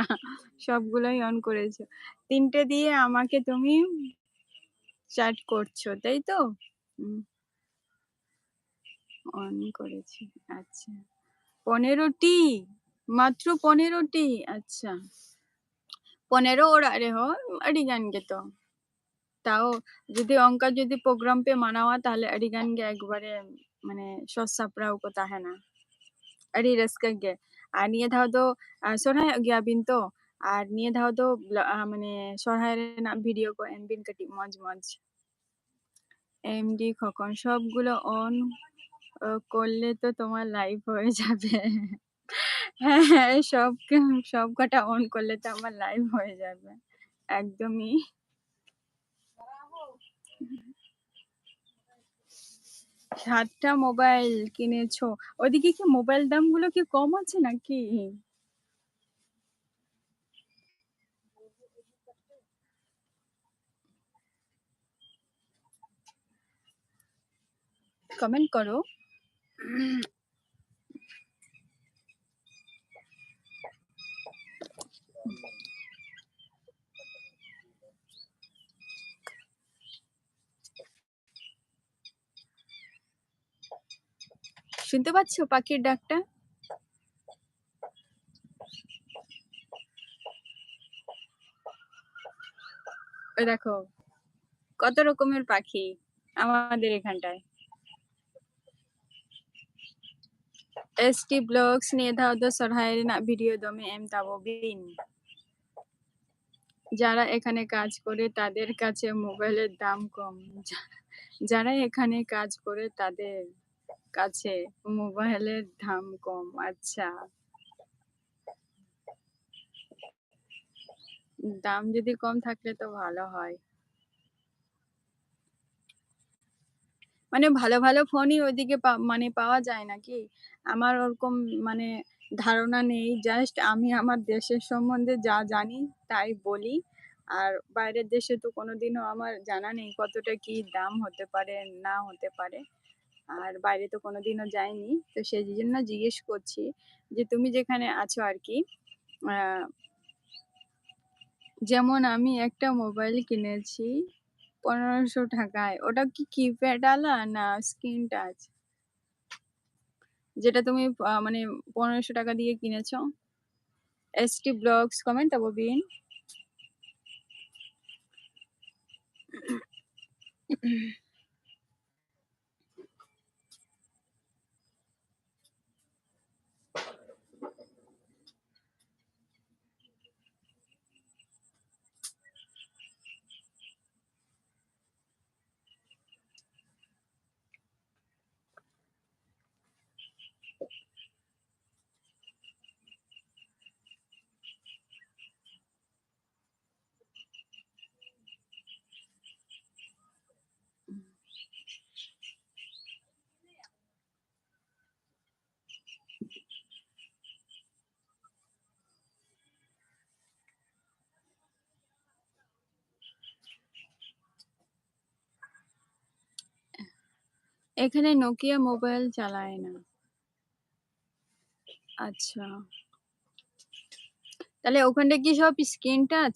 সবগুলোই অন করেছো 3টে দিয়ে আমাকে তুমি চ্যাট করছো তাই তো অন করেছি আচ্ছা 15টি মাত্র 15টি আচ্ছা 15 ওড়াᱜ ᱨᱮᱦᱚᱸ ᱟᱹᱰᱤ ᱜᱟᱱ ᱜᱮᱛᱚ তাও যদি অঙ্কা যদি প্রোগ্রাম পে মানাওয়া তাহলে ᱟᱹᱰᱤ ᱜᱟᱱ ᱜᱮ একবারে মানে সৎ সাপড়াᱣ ko ᱛᱟᱦᱮᱱᱟ ᱟᱹᱰᱤ ᱨᱟᱹᱥᱠᱟᱹ ᱜᱮ আর নিয়ে ধাও তো সরহাᱭᱚᱜ ᱜᱮᱭᱟᱵᱤᱱ তো আর নিয়ে ধাও তো মানে সরহায় রেনাᱜ ভিডিও ko এমবিন কাটি মজ মজ এমডি খোকন সবগুলো অন করলে তো তোমার লাইভ হয়ে যাবে হ্যাঁ হ্যাঁ সব কটা অন করলে তো আমার লাইভ হয়ে যাবে একদমই 7টা মোবাইল কিনেছো ওদিকে কি মোবাইল দামগুলো কি কম আছে নাকি কমেন্ট করো শুনতে পাচ্ছ পাখির ডাকটা? ওই দেখো কত রকমের পাখি আমাদের এখানটায়। ST Vlogs niya daw do sorhay na video dome em tabo bin। যারা এখানে কাজ করে তাদের কাছে মোবাইলের দাম কম। যারা এখানে কাজ করে তাদের কাছে মোবাইলের দাম কম। আচ্ছা, দাম যদি কম থাকলে তো ভালো হয়। মানে ভালো ভালো ফোনই ওইদিকে মানে পাওয়া যায় নাকি? আমার ওরকম মানে ধারণা নেই। জাস্ট আমি আমার দেশের সম্বন্ধে যা জানি তাই বলি। আর বাইরের দেশে তো কোনোদিনও আমার জানা নেই কতটা কি দাম হতে পারে না হতে পারে। আর বাইরে তো কোনোদিনও যাইনি। তো সেই জন্য জিজ্ঞেস করছি যে তুমি যেখানে আছো আর কি, যেমন আমি একটা মোবাইল কিনেছি 1500 টাকায়। ওটা কি কিপ্যাড আলা না স্ক্রিন টাচ? যেটা তুমি মানে 1500 টাকা দিয়ে কিনেছো? ST Vlogs comenta po bin? এখানে নোকিয়া মোবাইল চালায় না। আচ্ছা, তাহলে ওখানটা কি সব স্ক্রিন টাচ?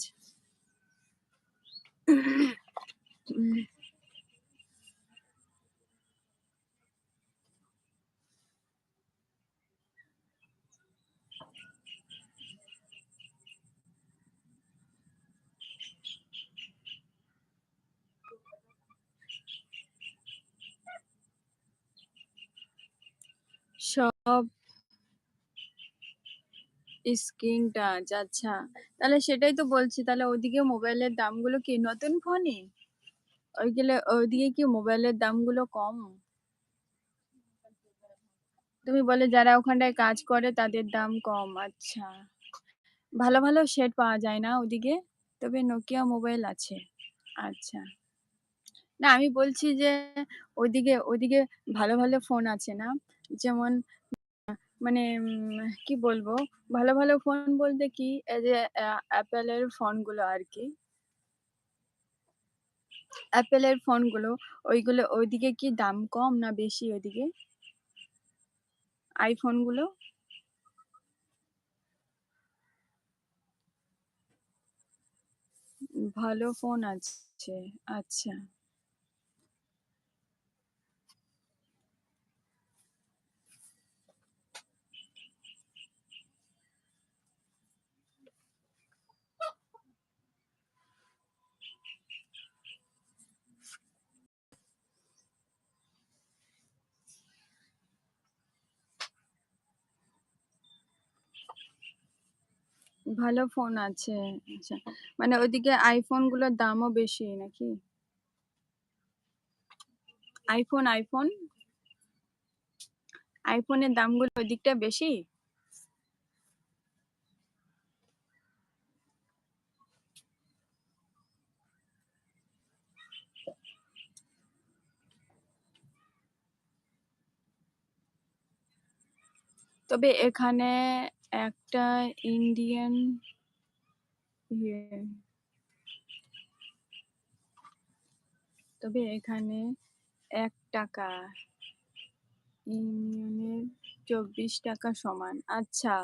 সব স্ক্রিন টাচ। আচ্ছা, তাহলে সেটাই তো বলছি, তাহলে ওদিকে মোবাইলের দামগুলো কি নতুন ফোনই? ওইদিকে কি মোবাইলের দামগুলো কম? তুমি বলে যারা ওখানটায় কাজ করে তাদের দাম কম। আচ্ছা, ভালো ভালো সেট পাওয়া যায় না ওদিকে? তবে নোকিয়া মোবাইল আছে। আচ্ছা, না আমি বলছি যে ওদিকে ওদিকে ভালো ভালো ফোন আছে না? যেমন মানে কি বলবো, ভালো ভালো ফোন বলতে কি এই যে অ্যাপেলের ফোনগুলো আর কি, অ্যাপেলের ফোনগুলো ওইগুলো ওইদিকে কি দাম কম না বেশি ওইদিকে আইফোনগুলো? ভালো ফোন আছে। আচ্ছা, ভালো ফোন আছে। আচ্ছা, মানে ওইদিকে আইফোনগুলোর দামও বেশি নাকি? আইফোন আইফোনের দামগুলো ওইদিকটা বেশি? তবে এখানে একটা ইন্ডিয়ান ইয়ে, তবে এখানে 1 টাকা ইউনিয়নের 24 টাকা সমান। আচ্ছা,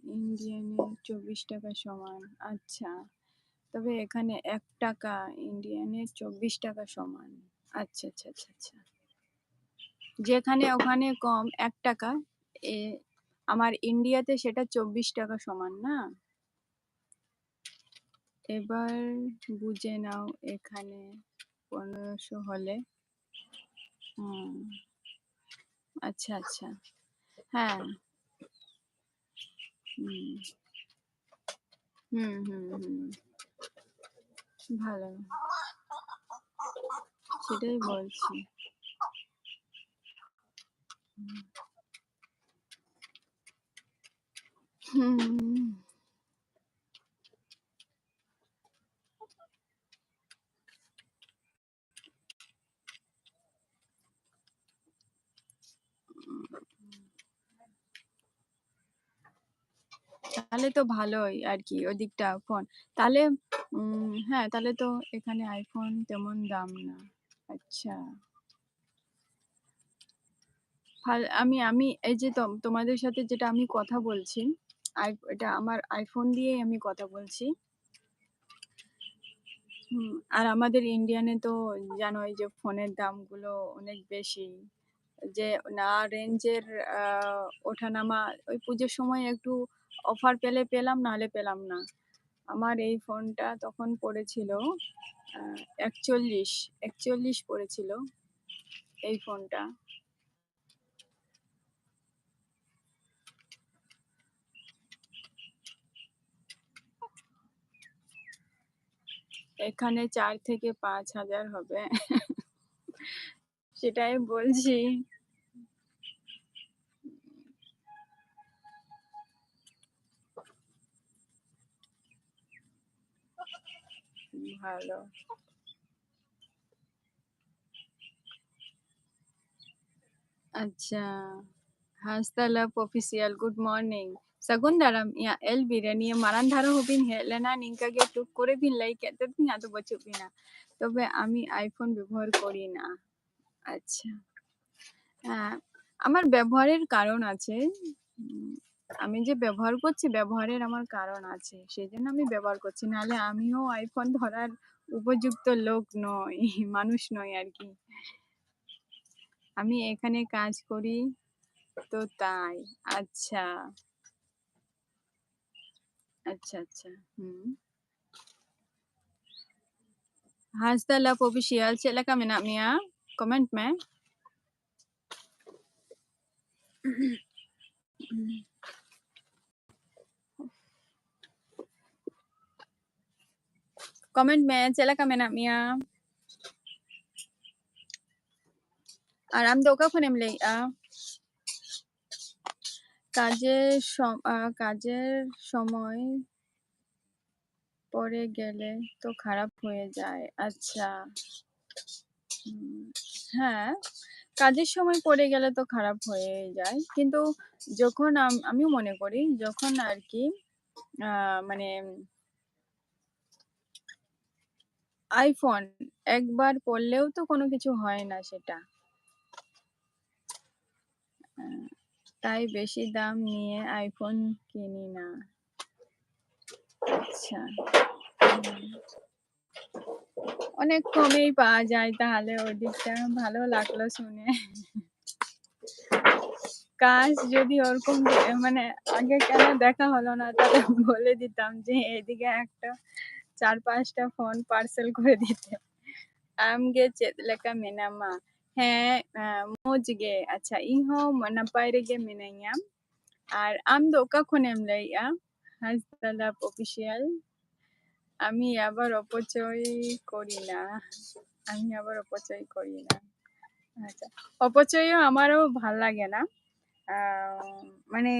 ইন্ডিয়ানের 24 টাকা সমান। আচ্ছা, তবে এখানে 1 টাকা ইন্ডিয়ানের 24 টাকা সমান। আচ্ছা আচ্ছা আচ্ছা আচ্ছা, যেখানে ওখানে কম 1 টাকা, আমার ইন্ডিয়াতে সেটা 24 টাকা সমান না। এবার বুঝে নাও এখানে 1500 হলে। আচ্ছা আচ্ছা, হ্যাঁ। হুম হুম হুম হুম, ভালো, সেটাই বলছি। হুম, তাহলে তো ভালোই আর কি ওদিকটা ফোন। তাহলে হ্যাঁ, তাহলে তো এখানে আইফোন তেমন দাম না। আচ্ছা, আমি আমি এই যে তোমাদের সাথে যেটা আমি কথা বলছি, এটা আমার আইফোন দিয়েই আমি কথা বলছি। আর আমাদের ইন্ডিয়ানে তো জানোই যে ফোনের দামগুলো অনেক বেশি, যে না রেঞ্জের ওঠানামা। ওই পুজোর সময় একটু অফার পেলে পেলাম, নাহলে পেলাম না। আমার এই ফোনটা তখন পড়েছিল 41 পড়েছিল এই ফোনটা। এখানে 4 থেকে 5 হাজার হবে। সেটাই বলছি। ভালো, আচ্ছা। Hasta love official, good morning. Sagundaram ya el birani maran dharo hobin helena ninka ge টুক করে বিন লাই কেতে তুমি এত বছর বিনা, তবে আমি আইফোন ব্যবহার করি না। আচ্ছা, হ্যাঁ, আমার ব্যবহারের কারণ আছে। আমি যে ব্যবহার করছি, ব্যবহারের আমার কারণ আছে, সেই জন্য আমি ব্যবহার করছি, নাহলে আমিও আইফোন ধরার উপযুক্ত লোক নই, মানুষ নই আর কি। আমি এখানে কাজ করি তো তাই। আচ্ছা আচ্ছা আচ্ছা, Hasta love official, chela ka minat Mia, comment में। কমেন্ট মে চেলা ka minat Mia। আর আমি তো কখন এমলে কাজের সময় পড়ে গেলে তো খারাপ হয়ে যায়। আচ্ছা, হ্যাঁ, কাজের সময় পড়ে গেলে তো খারাপ হয়ে যায়, কিন্তু যখন আমিও মনে করি যখন আর কি মানে আইফোন একবার পড়লেও তো কোনো কিছু হয় না সেটা। তাই বেশি দাম নিয়ে আইফোন কিনি না। আচ্ছা, অনেক কমেই পাওয়া যায়, তাহলে ওই দিকটা ভালো লাগলো শুনে। কাজ যদি ওরকম মানে আগে কেন দেখা হলো না, তাহলে বলে দিতাম যে এদিকে একটা 4-5টা ফোন পার্সেল করে দিতে। আমগে চেতলেকা মেনামা, হ্যাঁ, মুজগে আচ্ছা ইহো নাপাইরেগে মিনাইয়াম। আর আম দো কখনেম লাইয়া হাসদালাপ অফিসিয়াল। আমি আবার অপচয় করি না, আমি আবার অপচয় করি না। আচ্ছা, অপচয়ও আমারও ভাল লাগে না। মানে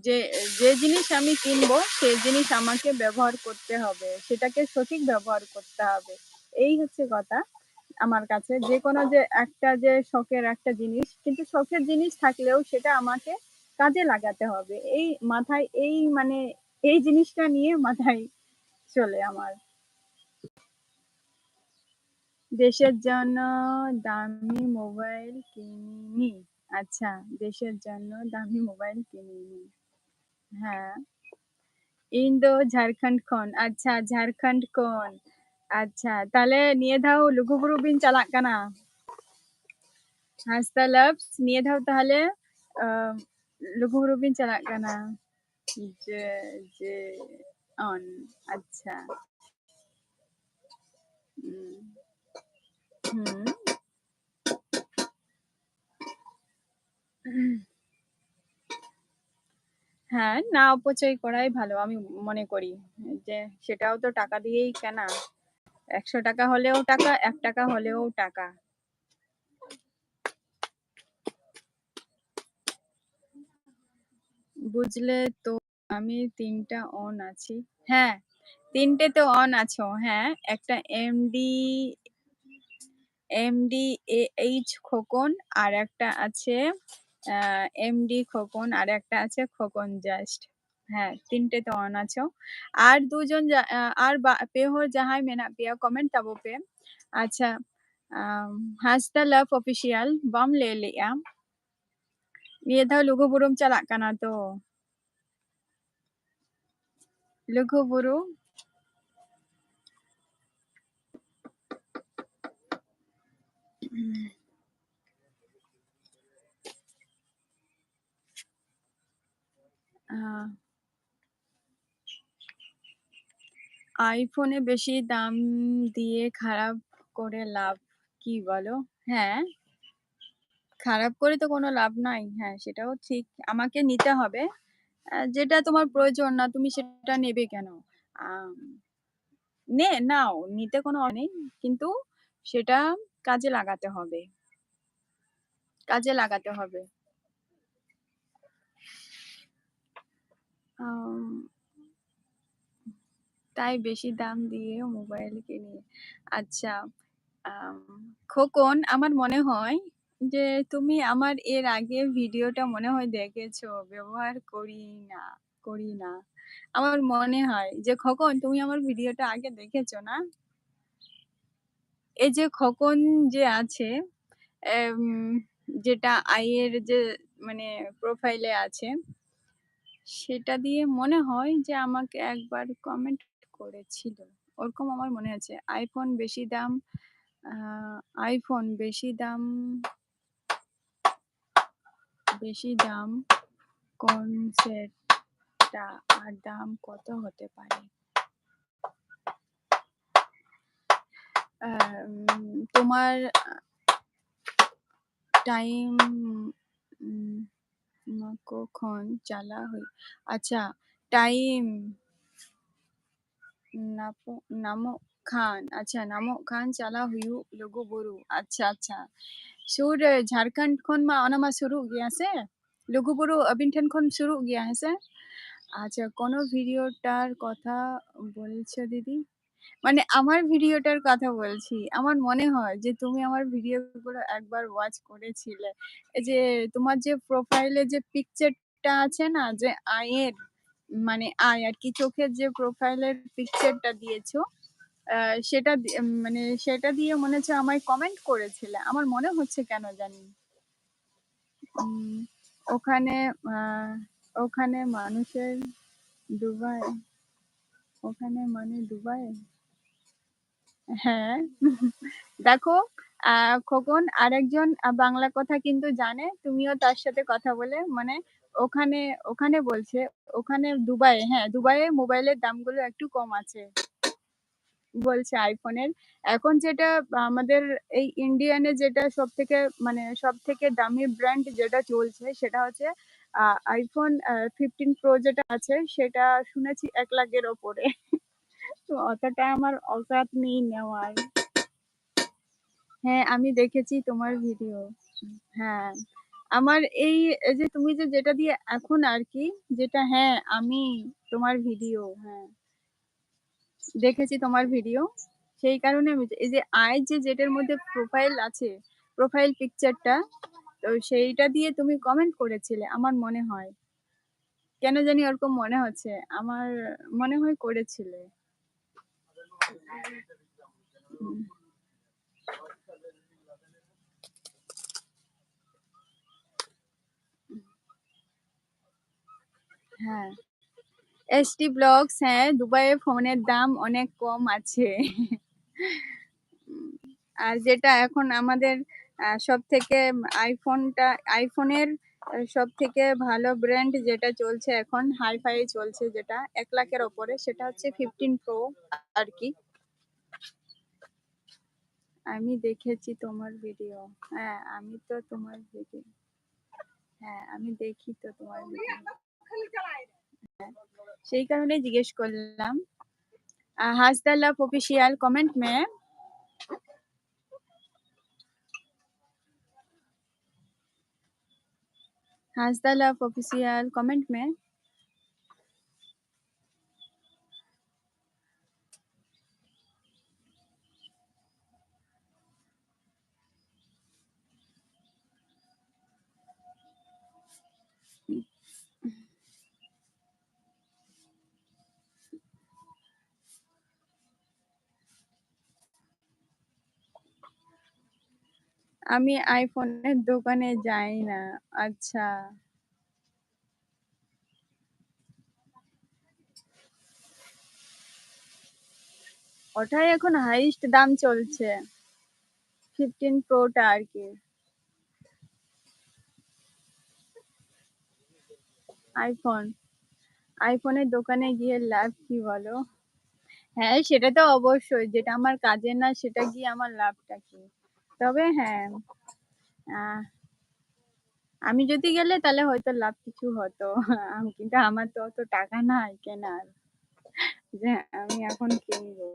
যে যে জিনিস আমি কিনবো সেই জিনিস আমাকে ব্যবহার করতে হবে, সেটাকে সঠিক ব্যবহার করতে হবে, এই হচ্ছে কথা। আমার কাছে যে কোনো যে একটা যে শখের একটা জিনিস, কিন্তু শখের জিনিস থাকলেও সেটা আমাকে কাজে লাগাতে হবে, এই মাথায় এই মানে এই জিনিসটা নিয়ে মাথায় চলে আমার। দেশের জন্য দামি মোবাইল কিনিনি। আচ্ছা, দেশের জন্য দামি মোবাইল কিনিনি। হ্যাঁ, ইন্দো ঝাড়খণ্ড খন। আচ্ছা, ঝাড়খণ্ড কোন? ᱟᱪᱪᱷᱟ ᱛᱟᱦᱞᱮ ᱱᱤᱭᱟᱹ ᱫᱷᱟᱣ ᱞᱩᱜᱩᱵᱩᱨᱩ ᱵᱤᱱ ᱪᱟᱞᱟᱜ ᱠᱟᱱᱟ ᱦᱟᱸᱥᱫᱟ ᱞᱟᱵᱷᱥ ᱱᱤᱭᱟᱹ ᱫᱷᱟᱣ ᱛᱟᱦᱞᱮ ᱞᱩᱜᱩᱵᱩᱨᱩ ᱵᱤᱱ ᱪᱟᱞᱟᱜ ᱠᱟᱱᱟ ᱡᱮ ᱡᱮ অন আচ্ছা হুম হ্যাঁ না অপচয় করাই ভালো আমি মনে করি যে সেটাও তো টাকা দিয়েই কেনা 100 টাকা হলেও টাকা 1 টাকা হলেও টাকা বুঝলে তো আমি 3টা অন আছি হ্যাঁ 3টে তো অন আছো হ্যাঁ একটা এমডি খোকন আর একটা আছে এমডি খোকন আর একটা আছে খোকন জাস্ট হ্যাঁ 3টে তো অন আছো আর দুজন আর পেহর যাহাই মেনা পিয়া কমেন্ট তাবো পে আচ্ছা হাসতা লাভ অফিসিয়াল বাম লে লিয়া নিয়ে দাও লুগুবুরুম চালাক কানা তো লুগুবুরু আইফোনে বেশি দাম দিয়ে খারাপ করে লাভ কি বলো হ্যাঁ খারাপ করে তো কোনো লাভ নাই হ্যাঁ সেটাও ঠিক আমাকে নিতে হবে যেটা তোমার প্রয়োজন না তুমি সেটা নেবে কেন আম, নাও নিতে কোনো নেই কিন্তু সেটা কাজে লাগাতে হবে কাজে লাগাতে হবে আম, তাই বেশি দাম দিয়ে মোবাইল কিনি আচ্ছা খোকন আমার মনে হয় যে তুমি আমার এর আগে ভিডিওটা মনে হয় দেখেছো ব্যবহার করি না আমার মনে হয় যে খোকন তুমি আমার ভিডিওটা আগে দেখেছো না এই যে খোকন যে আছে যেটা আইয়ের যে মানে প্রোফাইলে আছে সেটা দিয়ে মনে হয় যে আমাকে একবার কমেন্ট করেছিল ওরকম আমার মনে আছে আইফোন বেশি দাম কোন সেটটা আর দাম কত হতে পারে তোমার টাইম কখন চালা হই আচ্ছা টাইম নামো খান আচ্ছা নামো খান চালা হুয়ু লুগুবুরু আচ্ছা আচ্ছা সুর ঝাড়খণ্ড খন মা অনামা শুরু গিয়া সে লুগুবুরু আবিন ঠেন খন শুরু গিয়া হেসে আচ্ছা কোন ভিডিওটার কথা বলছো দিদি মানে আমার ভিডিওটার কথা বলছি আমার মনে হয় যে তুমি আমার ভিডিওগুলো একবার ওয়াচ করেছিলে এই যে তোমার যে প্রোফাইলে যে পিকচারটা আছে না যে আয়ের মানে আয় আর কি চোখের যে প্রোফাইলের পিকচারটা দিয়েছো মানে সেটা দিয়ে মনে হচ্ছে আমায় কমেন্ট করেছিলে আমার মনে হচ্ছে কেন জানি উম, ওখানে ওখানে মানুষের দুবাই ওখানে মানে দুবাই হ্যাঁ দেখো খোকন আরেকজন বাংলা কথা কিন্তু জানে তুমিও তার সাথে কথা বলে মানে ওখানে ওখানে বলছে ওখানে দুবাই হ্যাঁ দুবাইয়ে মোবাইলের দামগুলো একটু কম আছে বলছে আইফোনের এখন যেটা আমাদের এই ইন্ডিয়ানে যেটা সব থেকে দামি ব্র্যান্ড যেটা চলছে সেটা হচ্ছে আইফোন 15 প্রো যেটা আছে সেটা শুনেছি 1 লাখের ওপরে তো অতটা আমার অকাত নেই নেওয়ার হ্যাঁ আমি দেখেছি তোমার ভিডিও হ্যাঁ আমার এই যে তুমি যেটা দিয়ে এখন আর কি যেটা হ্যাঁ আমি তোমার ভিডিও হ্যাঁ দেখেছি তোমার ভিডিও সেই কারণে আমি এই যে যেটার মধ্যে প্রোফাইল আছে প্রোফাইল পিকচারটা তো সেইটা দিয়ে তুমি কমেন্ট করেছিলে আমার মনে হয় কেন জানি ওরকম মনে হচ্ছে আমার মনে হয় করেছিলে উম, হ্যাঁ এসটি ব্লগস হ্যাঁ দুবাইয়ে ফোনের দাম অনেক কম আছে আর যেটা এখন আমাদের সব থেকে আইফোনের সব থেকে ভালো ব্র্যান্ড যেটা চলছে এখন হাইফাই চলছে, যেটা 1 লাখের ওপরে, সেটা হচ্ছে 15 প্রো আর কি। আমি দেখেছি তোমার ভিডিও। হ্যাঁ, আমি তো তোমার ভিডিও, হ্যাঁ আমি দেখি তো তোমার ভিডিও, সেই কারণে জিজ্ঞেস করলাম। হাসদা লাভ ऑफिशियल कमेंट में, हासदा लव ऑफिशियल कमेंट में। আমি আইফোনের দোকানে যাই না। আচ্ছা, ওটাই এখন হাইস্ট দাম চলছে, 15 প্রোটা আর কি। আইফোনের দোকানে গিয়ে লাভ কি বলো? হ্যাঁ সেটা তো অবশ্যই, যেটা আমার কাজের না সেটা গিয়ে আমার লাভটা কি? তবে হ্যাঁ, আমি যদি গেলে তাহলে হয়তো লাভ কিছু হতো। কিন্তু আমার তো অত টাকা নাই কেনার, যে আমি এখন কিনবো।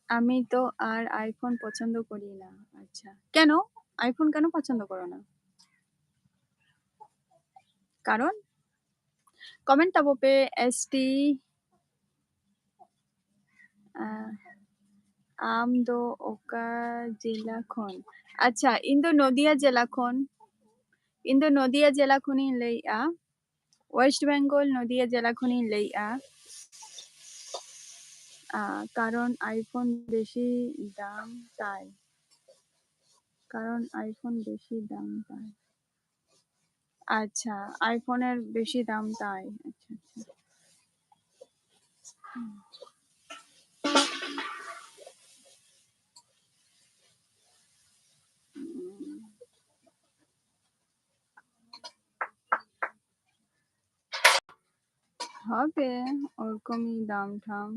আমি তো আর আইফোন পছন্দ করি না। আচ্ছা, কেন আইফোন কেন পছন্দ করো না? কারণ কমেন্ট তাবো पे एसटी আমদো ওকা জেলা খন। আচ্ছা, ইন্দো নদিয়া জেলা খন, ইন্দো নদিয়া জেলা খনি লইয়া, ওয়েস্ট বেঙ্গল নদিয়া জেলা খনি লইয়া। কারণ আইফোন বেশি দাম তাই, কারণ আইফোন বেশি দাম তাই। আচ্ছা, আইফোনের বেশি দাম তাই। আচ্ছা আচ্ছা, হবে ওরকমই দাম ঠাম।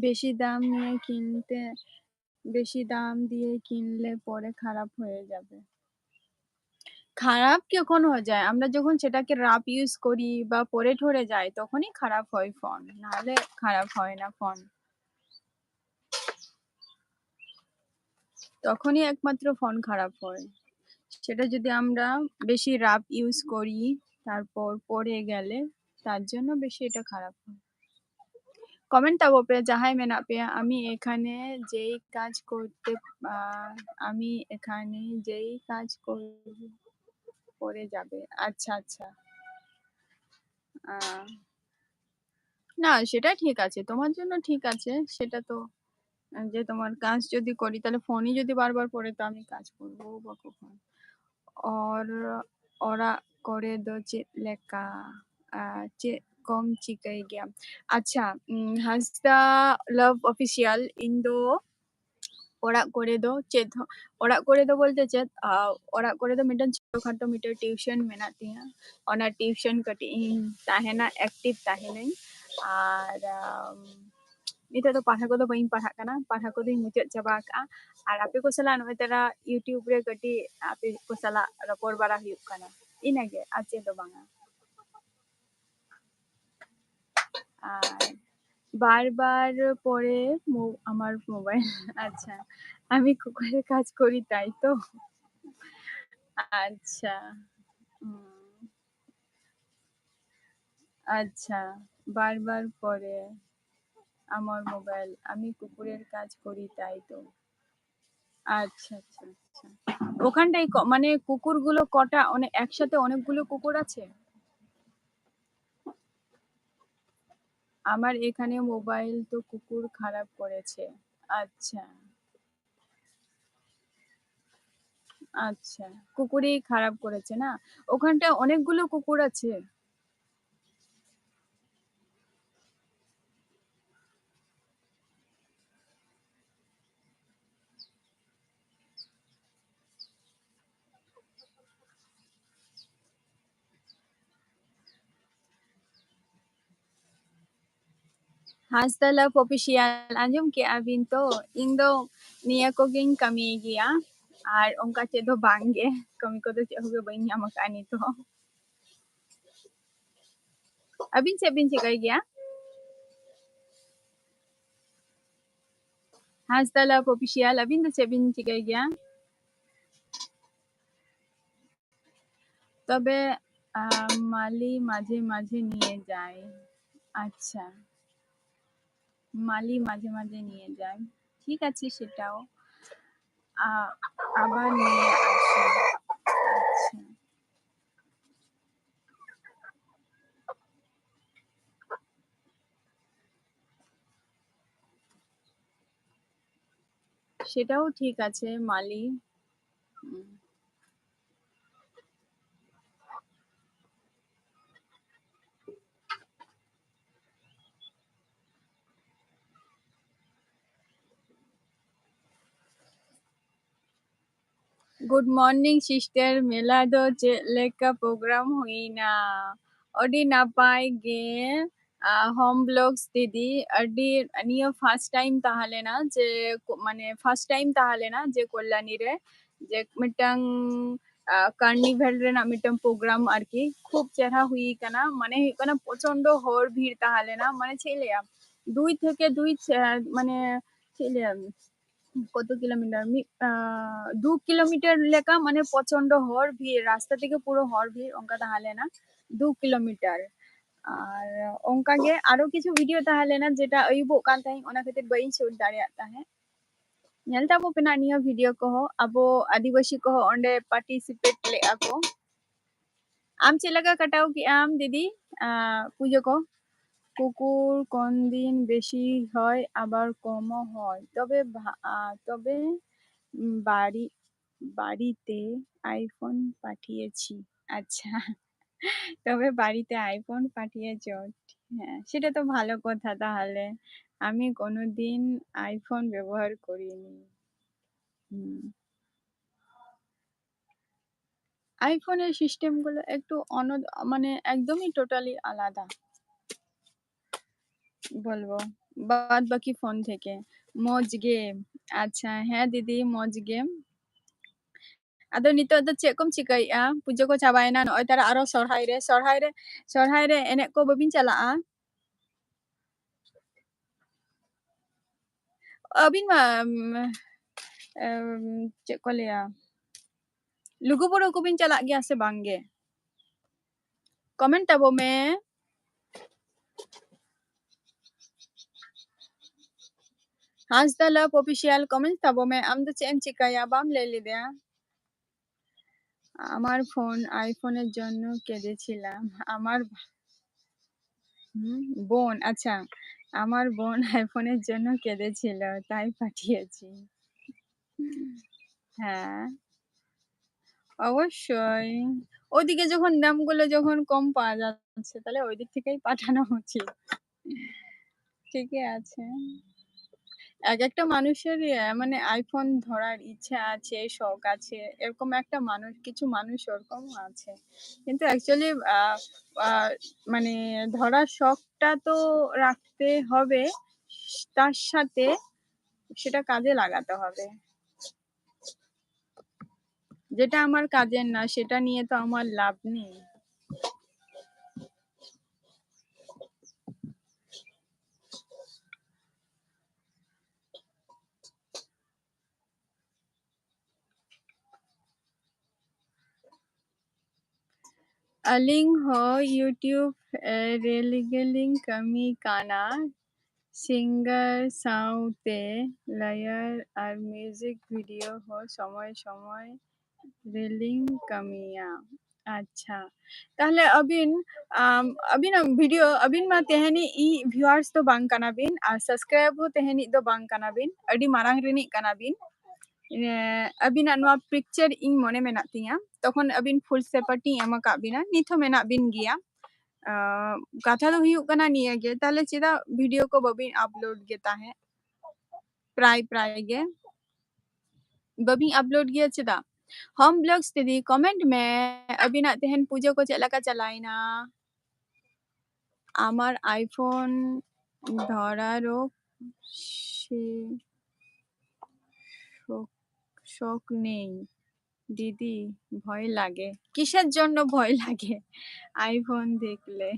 বেশি দাম নিয়ে কিনতে, বেশি দাম দিয়ে কিনলে পরে খারাপ হয়ে যাবে। খারাপ কখন হয়ে যায়? আমরা যখন সেটাকে রাফ ইউজ করি বা পরে ঠরে যায় তখনই খারাপ হয় ফোন, নাহলে খারাপ হয় না ফোন। তখনই একমাত্র ফোন খারাপ হয়, সেটা যদি আমরা বেশি রাফ ইউজ করি তারপর পরে গেলে, তার জন্য বেশি এটা খারাপ হয়। কমেন্ট তাবো पे যাহাই মেনা पे, আমি এখানে যেই কাজ করতে আমি এখানে যেই কাজ করে যাবে। আচ্ছা আচ্ছা, না সেটা ঠিক আছে, তোমার জন্য ঠিক আছে সেটা তো। যে তোমার কাজ যদি করি তাহলে ফোনই যদি বারবার পড়ে তো আমি কাজ করবো বা কখন। और ওরা করে দো চেক লেখা, চেক কম চিকাই গিয়া। আচ্ছা, হাসদা লাভ অফিসিয়াল ইন্দো ᱚᱲᱟᱜ ᱠᱚᱨᱮ ᱫᱚ ᱪᱮᱫ ᱦᱚᱸ, ᱚᱲᱟᱜ ᱠᱚᱨᱮ ᱫᱚ ᱵᱚᱞᱛᱮ ᱪᱮᱫ, ᱚᱲᱟᱜ ᱠᱚᱨᱮ ᱫᱚ ᱢᱤᱫᱴᱮᱱ ছোটখাটো ᱢᱤᱫᱴᱮᱱ টিউশন ᱢᱮᱱᱟᱜ ᱛᱤᱧᱟ, ᱚᱱᱟ টিউশন ᱠᱟᱹᱴᱤᱡ ᱤᱧ ᱛᱟᱦᱮᱱᱟ, ᱮᱠᱴᱤᱵᱷ ᱛᱟᱦᱮᱱᱟᱹᱧ᱾ ᱟᱨ ᱱᱤᱛᱚᱜ ᱫᱚ ᱯᱟᱲᱦᱟᱣ ᱠᱚᱫᱚ ᱵᱟᱹᱧ ᱯᱟᱲᱦᱟᱜ ᱠᱟᱱᱟ, ᱯᱟᱲᱦᱟᱣ ᱠᱚᱫᱚᱧ ᱢᱩᱪᱟᱹᱫ ᱪᱟᱵᱟ ᱟᱠᱟᱜᱼᱟ᱾ ᱟᱨ ᱟᱯᱮ ᱠᱚ ᱥᱟᱞᱟᱜ ᱱᱚᱜᱼᱚᱭ ᱛᱟᱨᱟ ᱤᱭᱩᱴᱤᱭᱩᱵ ᱨᱮ ᱠᱟᱹᱴᱤᱡ ᱟᱯᱮ ᱠᱚ ᱥᱟᱞᱟᱜ ᱨᱚᱯᱚᱲ ᱵᱟᱲᱟ ᱦᱩᱭᱩᱜ ᱠᱟᱱᱟ, ᱤᱱᱟᱹᱜᱮ ᱟᱨ ᱪᱮᱫ ᱫᱚ ᱵᱟᱝᱟ। আর বারবার পরে আমার মোবাইল। আচ্ছা, আমি কুকারে কাজ করি তাই তো। আচ্ছা, আচ্ছা, বারবার করে আমার মোবাইল, আমি কুকুরের কাজ করি তাই তো। আচ্ছা আচ্ছা আচ্ছা, ওখানটায় মানে কুকুরগুলো কটা, অনেক একসাথে অনেকগুলো কুকুর আছে? আমার এখানে মোবাইল তো কুকুর খারাপ করেছে। আচ্ছা আচ্ছা, কুকুরই খারাপ করেছে না? ওখানটায় অনেকগুলো কুকুর আছে? Hashtag official anjum ke abin to ing do niya ko ging kami gya R onka che do bangge kami ko do che hoge bain nyam ka ni to abin che kai gya Hashtag official abin do che kai gya তবে মালি মাঝে মাঝে নিয়ে যায়। আচ্ছা, মালি মাঝে মাঝে নিয়ে যায়, ঠিক আছে সেটাও আবার নিয়ে আসে। আচ্ছা, সেটাও ঠিক আছে মালি। गुड मॉर्निंग सिस्टर मेला दो चेलेका प्रोग्राम हुईना अडी नापाय गे होम ब्लॉग्स दीदी अडी नियो फर्स्ट टाइम ताहले ना जे माने फर्स्ट टाइम ताहले ना जे कल्याणी रे जे मिटंग कार्निवल रे ना मिटंग प्रोग्राम आरकी खूब चेहरा हुई कना माने हुई कना प्रचंड हर भीड़ ताहले ना माने छेलिया দুই থেকে দুই মানে छेलिया কত কিলোমিটার 2 কিলোমিটার লেখা মানে প্রচন্ড হর ভিড় রাস্তা থেকে পুরো হর ভিড় অঙ্কা তাহলে না 2 কিলোমিটার আর অঙ্কা গে আরো কিছু ভিডিও তাহলে না যেটা আইবো কান তাই ওনা খাतिर bain shoot দাঁড়িয়ে তাহে nyal tabo pina niya video ko abo adivasi ko onde participate le ako am chelaga katao ki am didi pujo ko কুকুর কোন দিন বেশি হয় আবার কমও হয় তবে তবে বাড়ি বাড়িতে আইফোন পাঠিয়েছি। আচ্ছা, তবে বাড়িতে আইফোন পাঠিয়েছ, হ্যাঁ সেটা তো ভালো কথা তাহলে। আমি কোনোদিন আইফোন ব্যবহার করিনি। আইফোনের সিস্টেম গুলো একটু মানে একদমই টোটালি আলাদা বলবো বাদ বাকি ফোন থেকে। মজ গেম, আচ্ছা হ্যাঁ দিদি মজ game. Ado nito do cek kom cikai pujo ko cabaina no tara aro sorhai re enek ko babin chala abin ma cek ko le luguburu ko bin chala gya se bangge comment tabo me Hashtag love official comment tabo me am do cek em cikaya bam le লিদে আমার phone আইফোনের জন্য কেঁদেছিলাম আমার বোন, আচ্ছা আমার বোন আইফোনের জন্য কেঁদেছিল তাই পাঠিয়েছি। হ্যাঁ অবশ্যই, ওদিকে যখন দামগুলো যখন কম পাওয়া যাচ্ছে তাহলে ওই দিক থেকেই পাঠানো উচিত। ঠিকই আছে, এক একটা মানুষের মানে আইফোন ধরার ইচ্ছা আছে, শখ আছে, এরকম একটা মানুষ, কিছু মানুষ ওরকম আছে, কিন্তু অ্যাকচুয়ালি মানে ধরার শখটা তো রাখতে হবে, তার সাথে সেটা কাজে লাগাতে হবে। যেটা আমার কাজের না সেটা নিয়ে তো আমার লাভ নেই। aling ho YouTube reling kami kana singer saute layer আর মিউজিক ভিডিও ho সময় সময় রিলিং কামিয়া আচ্ছা তাহলে abin video abin ma tehani i viewers to bang kana bin ar subscribe ho tehani do bang kana bin adi marang rini kana bin abinat noa picture ing mone menak tinya tokon abin full separate ema ka bina nitho menak bin giya katha do huyuk kana niya ge tahle cheda video ko babin upload ge tahe pray ge babin upload ge cheda home blogs tedi comment में अबिनात तेहन पूजा को चला का चलाइना আমার iPhone ধরারও শখ নেই দিদি ভয় লাগে কিসের জন্য ভয় লাগে আইফোন দেখলে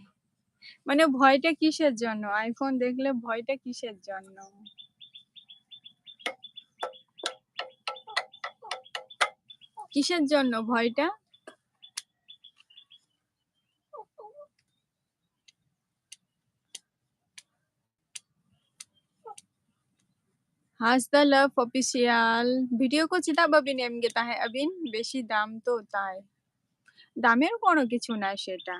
মানে ভয়টা কিসের জন্য আইফোন দেখলে ভয়টা কিসের জন্য কিসের জন্য ভয়টা হাসদা লাভ অফিসিয়াল ভিডিও को চিতা বাবিন এম গেতা হ্যাঁ আবিন বেশি দাম তো তাই দামের কোনো কিছু না সেটা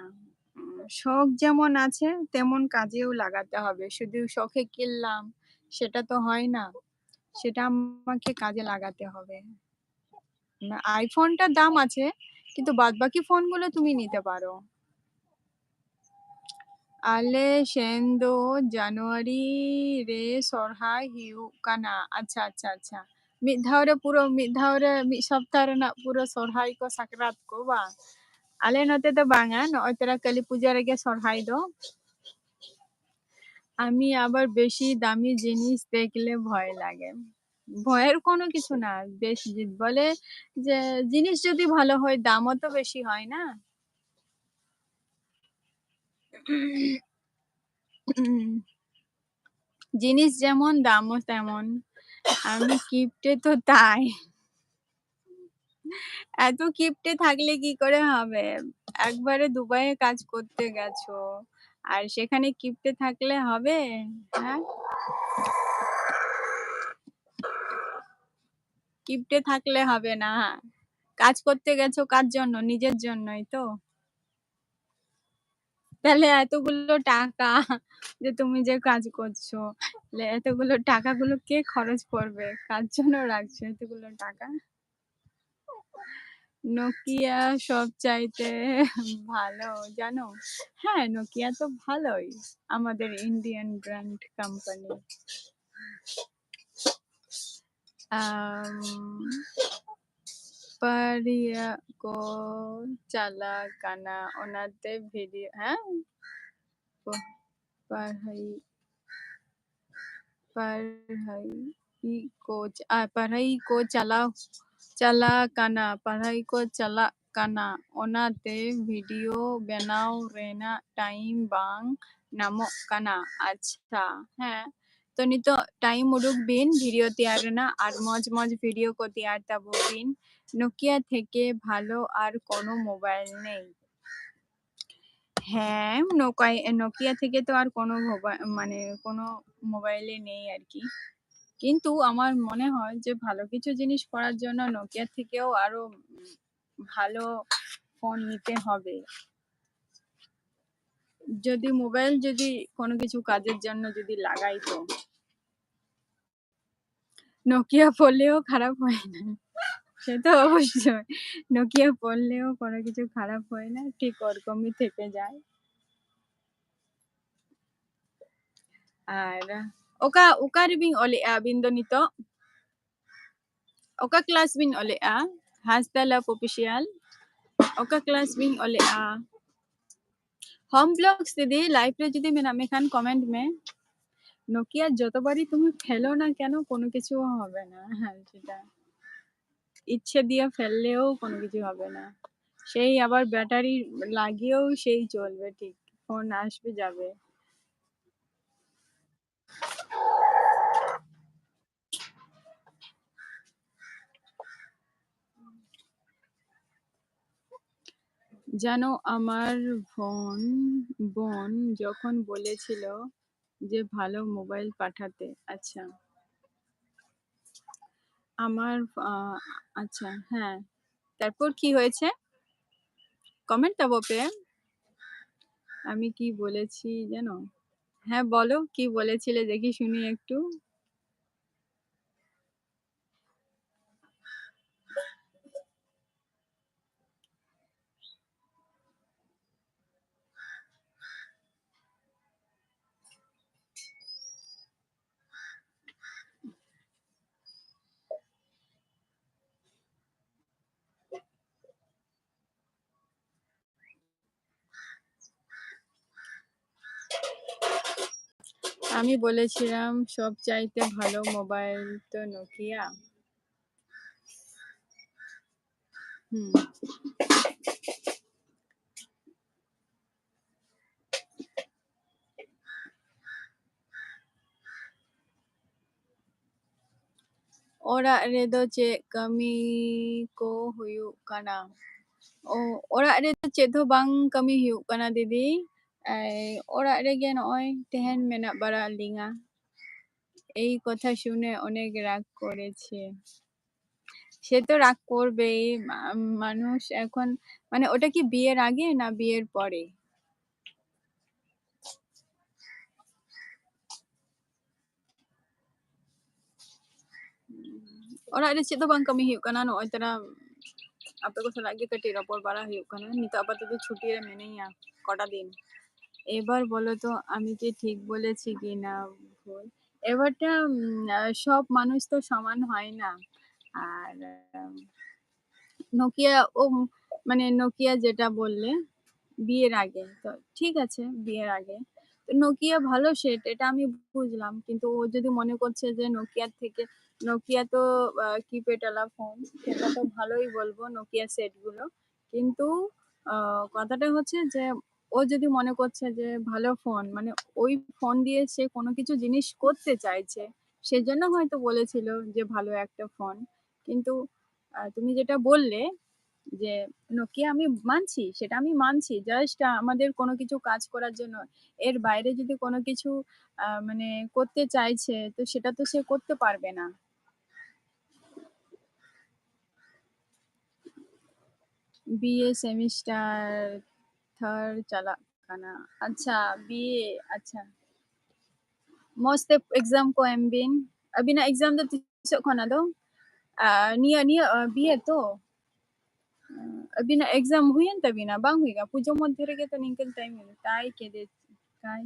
শখ যেমন আছে তেমন কাজেও লাগাতে হবে শুধু শখে কিনলাম সেটা তো হয় না সেটা আমাকে কাজে লাগাতে হবে আইফোনটার দাম আছে কিন্তু বাদবাকি ফোনগুলো তুমি নিতে পারো আলে সেন্দো জানুয়ারি রে সরহাই হিউক কানা আচ্ছা আচ্ছা আচ্ছা mid dhaw re mid saptah renak puro sorhai ko sakrat ko ba ale note do banga noy tera kali puja rege sorhai do আমি আবার বেশি দামি জিনিস দেখলে ভয় লাগে ভয়ের কোনো কিছু না বেশি বলে যে জিনিস যদি ভালো হয় দামও তো বেশি হয় না জিনিস যেমন দামও তেমন আমি কিপটে তো তাই এত কিপটে থাকলে কি করে হবে একবারে দুবাইয়ে কাজ করতে গেছো আর সেখানে কিপটে থাকলে হবে হ্যাঁ কিপটে থাকলে হবে না কাজ করতে গেছো কার জন্য নিজের জন্যই তো তাহলে এতগুলো টাকা যে তুমি যে কাজ করছো তাহলে এতগুলো টাকাগুলো কে খরচ করবে কার জন্য রাখছো এতগুলো টাকা নোকিয়া সবচাইতে ভালো জানো হ্যাঁ নোকিয়া তো ভালোই আমাদের ইন্ডিয়ান ব্র্যান্ড কোম্পানি পারিয়া কো চালা কানা ওনাতে ভিডিও হ্যাঁ पढ़ाई पढ़ाई को चला काना ओनाते वीडियो बनाओ रेना टाइम बांग नामोक काना अच्छा हाँ तो नितो टाइम उडुक बिन वीडियो तैयार रेना और मौज वीडियो को तैयार ताबो बिन नोकिया थेके भालो और कोनो मोबाइल नहीं হ্যাঁ নোকিয়া থেকে তো আর কোনো মানে কোনো মোবাইলে নেই আর কি কিন্তু আমার মনে হয় যে ভালো কিছু জিনিস করার জন্য নোকিয়া থেকেও আরো ভালো ফোন নিতে হবে যদি মোবাইল যদি কোনো কিছু কাজের জন্য যদি লাগাই তো নোকিয়া পড়লেও খারাপ হয় না সে তো অবশ্যই নোকিয়া পড়লেও কোনো কিছু খারাপ হয় না ঠিক ওরকমই থেকে যায় আর oka rebing ole'a bin do nito oka class bin ole'a hasda love official oka class bin ole'a home blogs didi live re jodi mena mekhan comment me Nokia যতবারই তুমি ফেলো না কেন কোনো কিছু হবে না হ্যাঁ সেটা ইচ্ছে দিয়ে ফেললেও কোনো কিছু হবে না সেই আবার ব্যাটারি লাগিয়েও সেই চলবে ঠিক ফোন আসবে যাবে জানো আমার বোন যখন বলেছিল যে ভালো মোবাইল পাঠাতে, আচ্ছা আমার আচ্ছা হ্যাঁ, তারপর কি হয়েছে কমেন্ট দেবো পে আমি কি বলেছি জানো? হ্যাঁ বলো কি বলেছিলে দেখি শুনি একটু। আমি বলেছিলাম সব চাইতে ভালো মোবাইল তো নোকিয়া। হুম, ᱚᱲᱟᱜ ᱨᱮᱫᱚ ᱪᱮᱫ ᱠᱟᱹᱢᱤ ᱠᱚ ᱦᱩᱭᱩᱜ ᱠᱟᱱᱟ? ᱚᱲᱟᱜ ᱨᱮᱫᱚ ᱪᱮᱫ ᱦᱚᱸ ᱵᱟᱝ ᱠᱟᱹᱢᱤ ᱦᱩᱭᱩᱜ ᱠᱟᱱᱟ ᱫᱤᱫᱤ, ᱚᱲᱟᱜ ᱨᱮᱜᱮ ᱱᱚᱜᱼᱚᱭ ᱛᱮᱦᱮᱧ ᱢᱮᱱᱟᱜ ᱵᱟᱲᱟ ᱞᱤᱧᱟ। এই কথা শুনে অনেক রাগ করেছে। সে তো রাগ করবেই, মানুষ এখন মানে ওটা কি বিয়ের আগে না বিয়ের পরে? ᱚᱲᱟᱜ ᱨᱮ ᱪᱮᱫ ᱦᱚᱸ ᱵᱟᱝ ᱠᱟᱹᱢᱤ ᱦᱩᱭᱩᱜ ᱠᱟᱱᱟ, ᱱᱚᱜᱼᱚᱭ ᱛᱚᱨᱟ ᱟᱯᱮ ᱠᱚ ᱥᱟᱞᱟᱜ ᱜᱮ ᱠᱟᱹᱴᱤᱡ ᱨᱚᱯᱚᱲ ᱵᱟᱲᱟ ᱦᱩᱭᱩᱜ ᱠᱟᱱᱟ। ᱱᱤᱛᱚᱜ আপাতত ছুটি রে মিনিয়া কটা দিন। এবার বলো তো আমি কি ঠিক বলেছি কি না ভুল? এবারটা সব মানুষ তো সমান হয় না। আর নোকিয়া মানে নোকিয়া যেটা বললে বিয়ের আগে, তো ঠিক আছে বিয়ের আগে তো নোকিয়া ভালো সেট, এটা আমি বুঝলাম, কিন্তু ও যদি মনে করছে যে নোকিয়ার থেকে, নোকিয়া তো কিপ্যাড আলা ফোন, সেটা তো ভালোই বলবো নোকিয়া সেট গুলো, কিন্তু কথাটা হচ্ছে যে ও যদি মনে করছে যে ভালো ফোন, মানে ওই ফোন দিয়ে সে কোনো কিছু জিনিস করতে চাইছে, সেজন্য হয়তো বলেছিল যে ভালো একটা ফোন। কিন্তু তুমি যেটা বললে যে নোকিয়া, আমি মানছি, সেটা আমি মানছি, জাস্ট আমাদের কোনো কিছু কাজ করার জন্য, এর বাইরে যদি কোনো কিছু মানে করতে চাইছে তো সেটা তো সে করতে পারবে না। বিএ সেমিস্টার থার্ড চালাক কানা, अच्छा बीए, अच्छा मस्त एग्जाम को एम बिन अभी ना एग्जाम तो तिसो खाना दो निया निया बीए तो अभी ना एग्जाम हुई न तभी ना बांग हुईगा पूजो मध्य রেগে তো নিঙ্কেল টাইম তাই কেঁদে তাই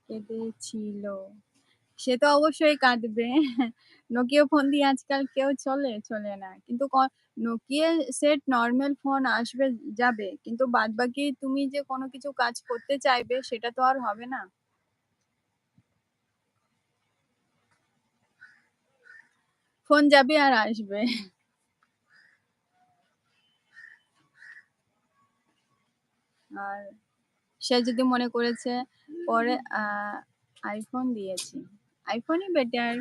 কেঁদেছিল। সে তো অবশ্যই কাঁদবে। নোকিয়া ফোন দিয়ে আজকাল কেউ চলে না, কিন্তু নোকিয়া সেট নর্মাল ফোন আসবে যাবে, কিন্তু বাদ বাকি তুমি যে কোনো কিছু কাজ করতে চাইবে সেটা তো আর হবে না। ফোন যাবে আর আসবে। আর সে যদি মনে করেছে পরে আইফোন দিয়েছি, আইফোনই বেটার,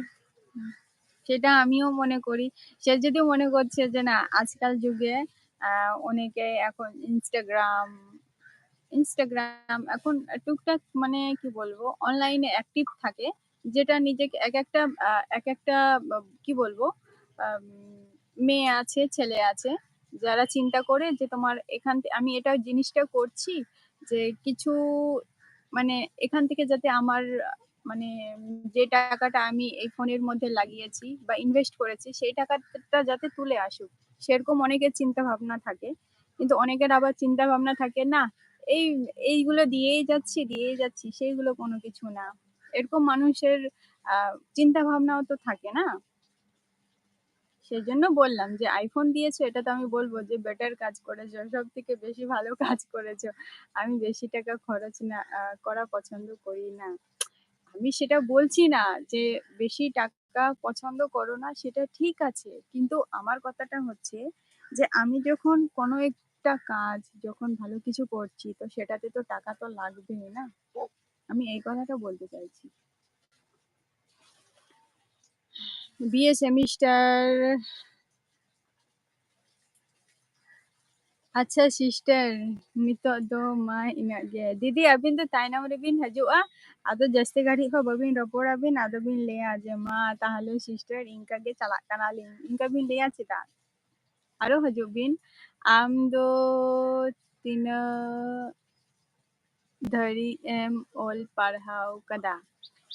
সেটা আমিও মনে করি। সে যদি মনে করছে যে না আজকাল যুগে অনেকে এখন ইনস্টাগ্রাম এখন টুকটাক মানে কি বলবো অনলাইনে অ্যাক্টিভ থাকে, যেটা নিজেকে এক একটা কি বলবো আম, মেয়ে আছে ছেলে আছে যারা চিন্তা করে যে তোমার আমি এটা জিনিসটা করছি যে কিছু মানে এখান থেকে যাতে আমার মানে যে টাকাটা আমি এই ফোনের মধ্যে লাগিয়েছি বা ইনভেস্ট করেছি সেই টাকাটা যাতে তুলে আসুক, সেরকম অনেকের চিন্তা ভাবনা থাকে। কিন্তু অনেকের আবার চিন্তা ভাবনা থাকে না, এই এইগুলো দিয়েই যাচ্ছি সেইগুলো কোনো কিছু না, এরকম মানুষের চিন্তা ভাবনাও তো থাকে না। সেজন্য বললাম যে আইফোন দিয়েছো এটা তো আমি বলবো যে বেটার কাজ করেছো, সব থেকে বেশি ভালো কাজ করেছো। আমি বেশি টাকা খরচ না করা পছন্দ করি না। আমি সেটা বলছি না যে বেশি টাকা পছন্দ করো না, সেটা ঠিক আছে, কিন্তু আমার কথাটা হচ্ছে যে আমি যখন কোনো একটা কাজ যখন ভালো কিছু করছি তো সেটাতে তো টাকা তো লাগবেই না, আমি এই কথাটা বলতে চাইছি। বিএ সেমিস্টার अच्छा सिस्टर नितो दो मा इना गे दीदी अबिन तो ताइनम रे बिन हजुआ आदो जस्ते घड़ी हो बबिन रपोड़ा बिन आदो बिन लेया जे मा ताहले सिस्टर इनका गे चला कनालिन इनका बिन लेया चिता आरो हजु बिन आम दो तीना धरी एम ऑल पढ़ाओ कदा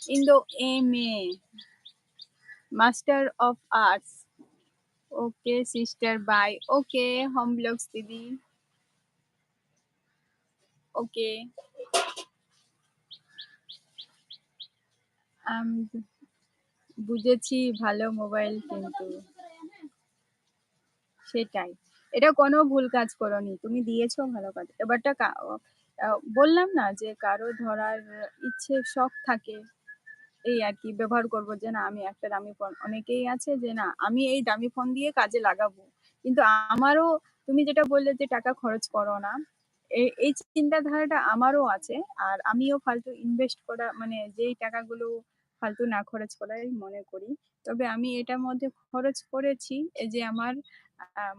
इन दो M A master of arts okay sister bye okay home blogs दीदी ओके বুঝেছি ভালো মোবাইল কিন্তু সেটাই এটা কোনো ভুল কাজ করনি তুমি দিয়েছো ভালো কাজ এবারটা বললাম না যে কারো ধরার ইচ্ছে শখ থাকে এই আর কি ব্যবহার করবো যে না আমি একটা দামি ফোন অনেকেই আছে যে না আমি এই দামি ফোন দিয়ে কাজে লাগাবো কিন্তু আমারও তুমি যেটা বললে যে টাকা খরচ করো না এই চিন্তাধারাটা আমারও আছে আর আমিও ফালতু ইনভেস্ট করা মানে যেই টাকাগুলো ফালতু না খরচ করাই মনে করি তবে আমি এটার মধ্যে খরচ করেছি এই যে আমার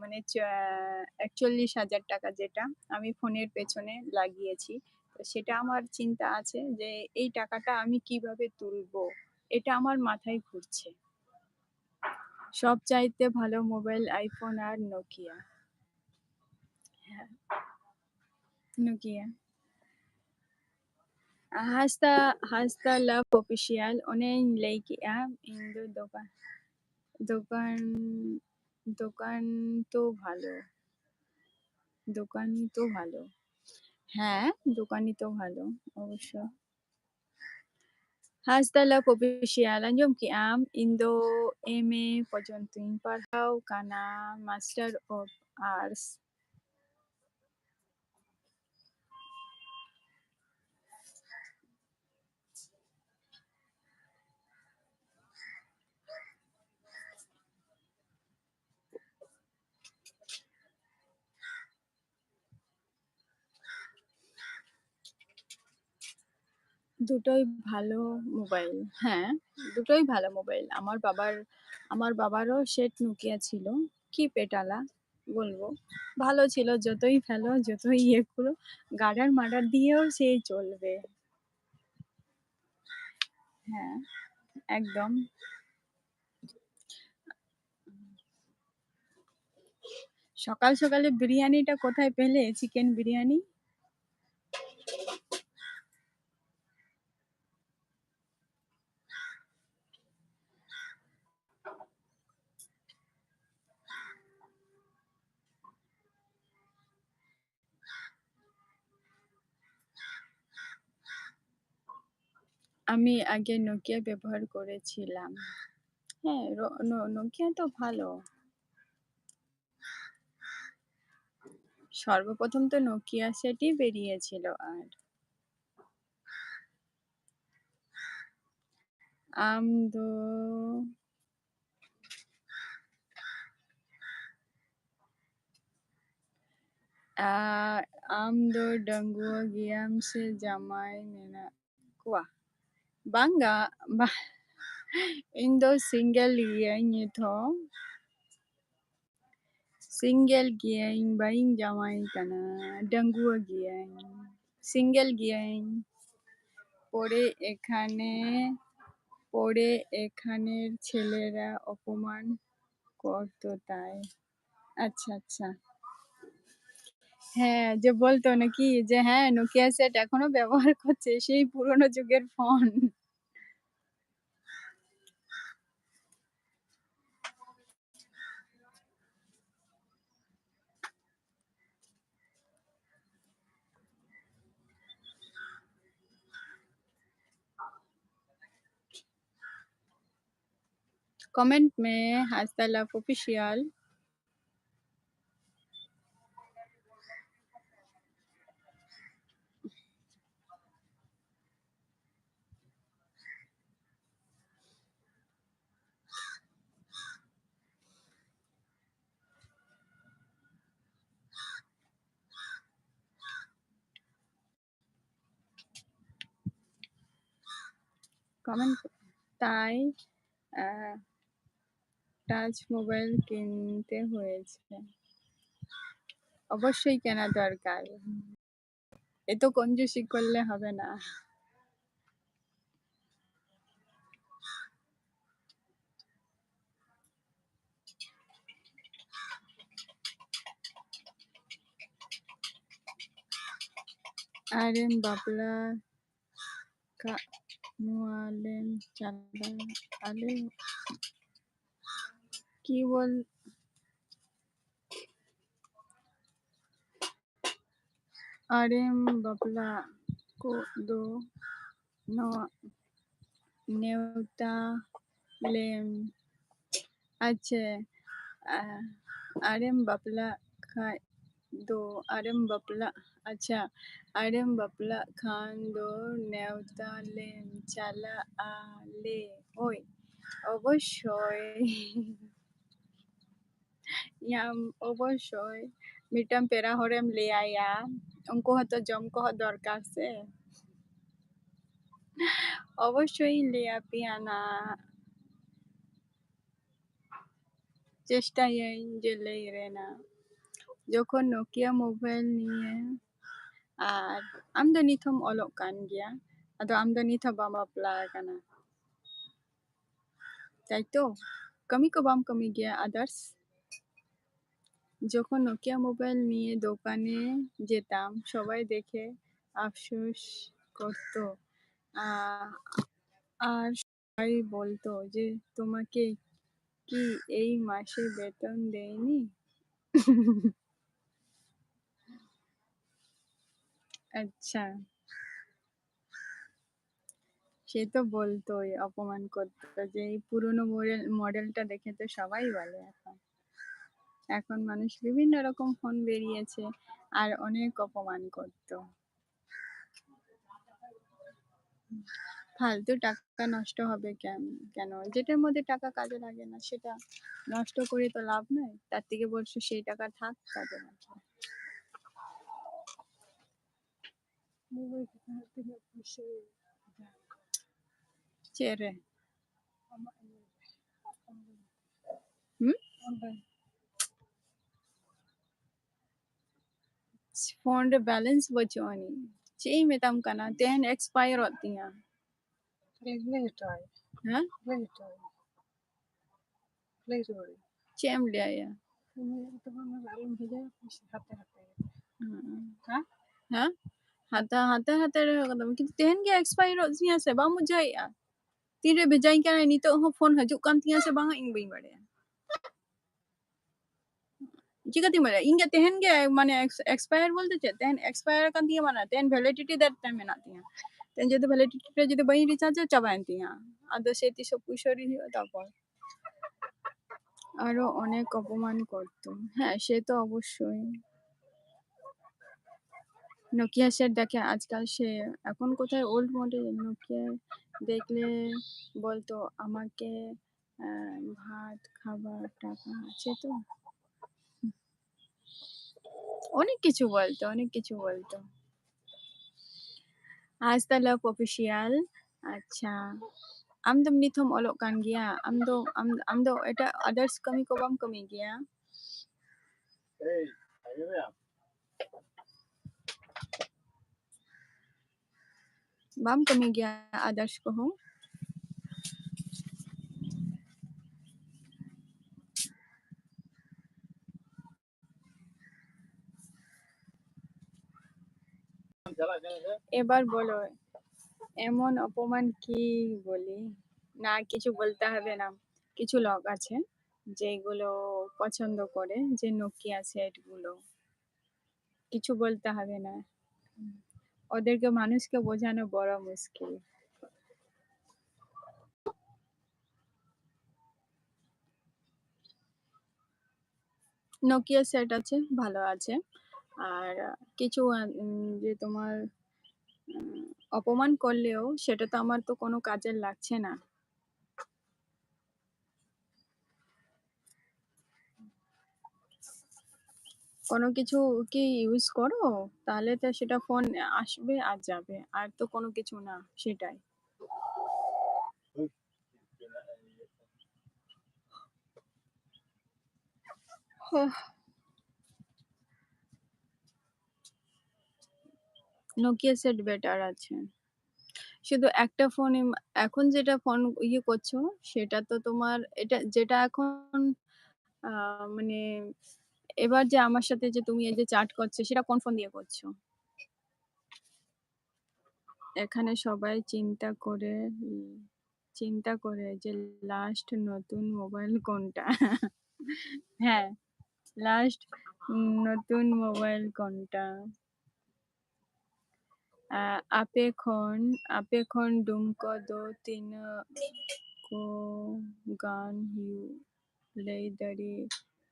মানে ৪১,০০০ টাকা যেটা আমি ফোনের পেছনে লাগিয়েছি তো সেটা আমার চিন্তা আছে যে এই টাকাটা আমি কিভাবে তুলবো এটা আমার মাথায় ঘুরছে সব চাইতে ভালো মোবাইল আইফোন আর নোকিয়া হ্যাঁ নোকিয়া হাসতা লাভ অফিসিয়াল অনেক লেইকিয়া ইন্দু দোকান দোকান তো ভালো দোকানই তো ভালো হ্যাঁ দোকানই তো ভালো অবশ্য Hasta la Official anjom ki am Indo MA পর্যন্তই পড়াও কানা মাস্টার অফ আর্টস দুটোই ভালো মোবাইল হ্যাঁ দুটোই ভালো মোবাইল আমার বাবারও সেট নোকিয়া ছিল কি পেটালা বলবো ভালো ছিল যতই ফেলো যতই ইয়ে করো গার্ডার মার্ডার দিয়েও সেই চলবে হ্যাঁ একদম সকাল সকালে বিরিয়ানিটা কোথায় পেলে চিকেন বিরিয়ানি আমি আগে নোকিয়া ব্যবহার করেছিলাম হ্যাঁ নোকিয়া তো ভালো সর্বপ্রথম তো নোকিয়া সেটই বেরিয়েছিল আর আমদো আমদো ডাঙ্গুয়া গিয়াম সে জামাই মেনা kuah bangga Indo single giang ito single giang baing jamai kana ডাঙ্গুয়া giang single giang পরে এখানে পরে এখানের ছেলেরা অপমান করতো তাই আচ্ছা আচ্ছা হ্যাঁ যে বলতো নাকি যে হ্যাঁ নোকিয়া সেট এখনো ব্যবহার করছে সেই পুরোনো যুগের ফোন कमेंट में #, ऑफिशियल কমেন্ট তাই টাচ মোবাইল কিনতে হয়েছে অবশ্যই কেনা দরকার, এত কঞ্জুসি করলে হবে না। আরেম বাবলা নুয়ালেন চালা আলে কি বল আরেম বাবলা को दो नेवता लेम अच्छा आरेम बपला खा दो आरेम बपला अच्छा आरेम बपला खान दो नेवता लेम चाला आले ओय অবশ্যই yang অবশ্যই মিটাম পেরা হরেম লে আয়া উनको হতো জম কহ দরকার সে অবশ্যই লে আপি আনা চেষ্টায় যে লে রে না যখন নোকিয়া মোবাইল নিয়ে আর am do nithom olok kan gya ado am do nitho bam bapla kana তাই তো kami ko bam kami gya others যখন নোকিয়া মোবাইল নিয়ে দোকানে যেতাম সবাই দেখে আফসোস করতো আর সবাই বলতো যে তোমাকে কি এই মাসে বেতন দেয়নি আচ্ছা সে তো বলতোই অপমান করতো যে এই পুরনো মডেলটা দেখে তো সবাই বলে এখন মানুষ বিভিন্ন রকম ফোন বেরিয়েছে আর অনেক অপমান করতো ফালতু টাকা নষ্ট হবে কেন যেটার মধ্যে টাকা কাজে লাগে না সেটা নষ্ট করে তো লাভ নাই তার থেকে বলছো সেই টাকা থাক কাজে লাগে চেরে फोन रे बैलेंस बचोनी चेई मेताम कना तेन एक्सपायर होती हैं हाँ चेम ले आया हाँ हाता हाता हाता रे कदम कि तेन के एक्सपायर होती हैं से बा मुझे या तीरे भेजाई क्या नहीं तो हो फोन हजू कान तिया से बांगा इंग बई बड़े चिकती मरे इंगे तेहन के माने एक्सपायर बोलते चे तेहन एक्सपायर कान तिया माना तेहन वैलिडिटी दैट टाइम में नाती हैं तेहन जदि वैलिडिटी रे जदि बई रिचार्ज चाबान तिया आदो से 300 পুষরি হিও তারপর আরো অনেক অপমান করতো হ্যাঁ সে তো অবশ্যই নোকিয়া সেট দেখে আজকাল সে এখন কোথায় ওল্ড মডেল নোকিয়া দেখলে বলতো আমাকে ভাত খাবার টাকা আছে তো অনেক কিছু বলতো আজ তালাপ অফিসিয়াল আচ্ছা amdam nithom olok kan gya amdo eta others kami ko bam kami gya bam kami gya others ko ho এবার বলো এমন অপমান কি বলি না কিছু বলতে হবে না কিছু লোক আছে যেগুলো পছন্দ করে যে নোকিয়া সেট গুলো কিছু বলতে হবে না ওদেরকে মানুষকে বোঝানো বড় মুশকিল নোকিয়া সেট আছে ভালো আছে আর কিছু যে তোমার অপমান করলেও সেটা তো আমার তো কোনো কাজের লাগছে না কোনো কিছু কি ইউজ করো তাহলে তো সেটা ফোন আসবে আর যাবে আর তো কোনো কিছু না সেটাই নোকিয়া সেট বেটার আছে। শুধু একটা ফোনে এখন যেটা ফোন ইয়ে করছো সেটা তো তোমার এটা যেটা এখন মানে এবার যে আমার সাথে যে তুমি এই যে চ্যাট করছো সেটা কোন ফোন দিয়ে করছো? এখানে সবাই চিন্তা করে যে লাস্ট নতুন মোবাইল কোনটা? হ্যাঁ, লাস্ট নতুন মোবাইল কোনটা? আপেক্ষণ ডুমকো দো তিন को गान hiu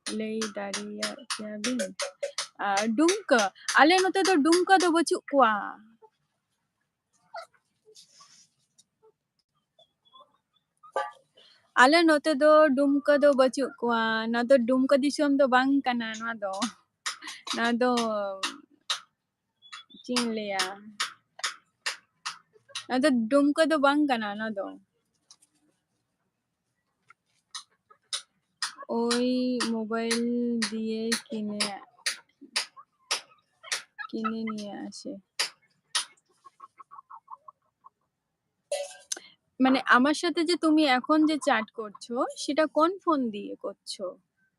lay daria cabin dumka ale note do dumka do bachu kwa ale note do dumka do bachu kwa na do dumka disom do bang kana na do chin leya na do dumka do bang kana na do ওই mobile দিয়ে কিনে নিয়ে আসে মানে আমার সাথে যে তুমি এখন যে চ্যাট করছো সেটা কোন ফোন দিয়ে করছো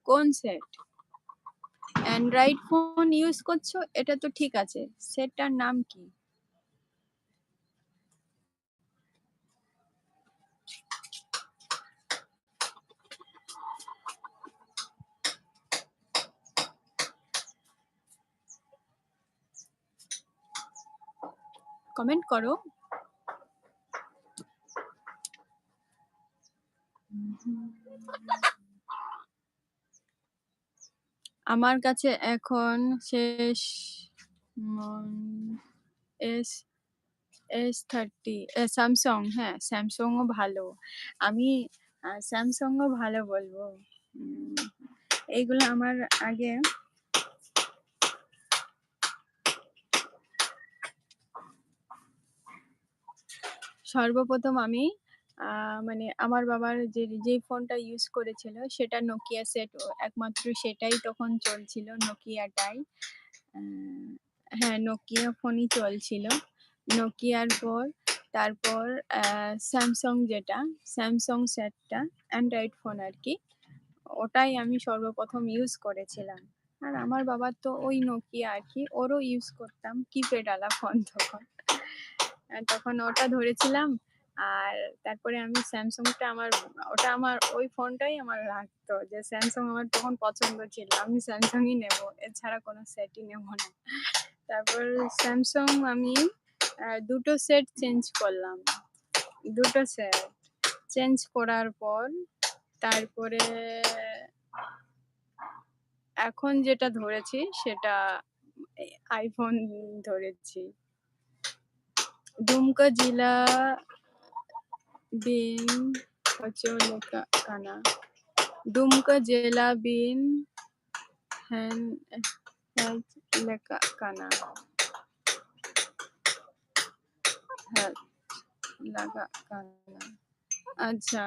কোন সেট অ্যান্ড্রয়েড ফোন ইউজ করছো এটা তো ঠিক আছে সেটটার নাম কি কমেন্ট করো আমার কাছে এখন শেষ এস S30 স্যামসাং হ্যাঁ স্যামসাংও ভালো আমি স্যামসাংও ভালো বলবো এইগুলো আমার আগে সর্বপ্রথম আমি মানে আমার বাবার যে ফোনটা ইউজ করেছিল সেটা নোকিয়া সেট একমাত্র সেটাই তখন চলছিল নোকিয়াটাই হ্যাঁ নোকিয়া ফোনই চলছিল নোকিয়ার পর তারপর স্যামসাং যেটা স্যামসাং সেটটা অ্যান্ড্রয়েড ফোন আর কি ওটাই আমি সর্বপ্রথম ইউজ করেছিলাম আর আমার বাবার তো ওই নোকিয়া আর কি ওরও ইউজ করতাম কিপ্যাডওয়ালা ফোন তখন ওটা ধরেছিলাম আর তারপরে আমি স্যামসাংটা ওটা আমার ওই ফোনটাই আমার লাগতো যে স্যামসাং আমার তখন পছন্দ ছিল আমি স্যামসাংই নেব এছাড়া কোনো সেটই নেব না তারপর স্যামসাং আমি দুটো সেট চেঞ্জ করলাম দুটো সেট চেঞ্জ করার পর তারপরে এখন যেটা ধরেছি সেটা আইফোন ধরেছি দুমকা জেলা বিন কানা দুমকা জেলা বিন হ্যান লেখা কানা হ্যাঁ লাগা কানা আচ্ছা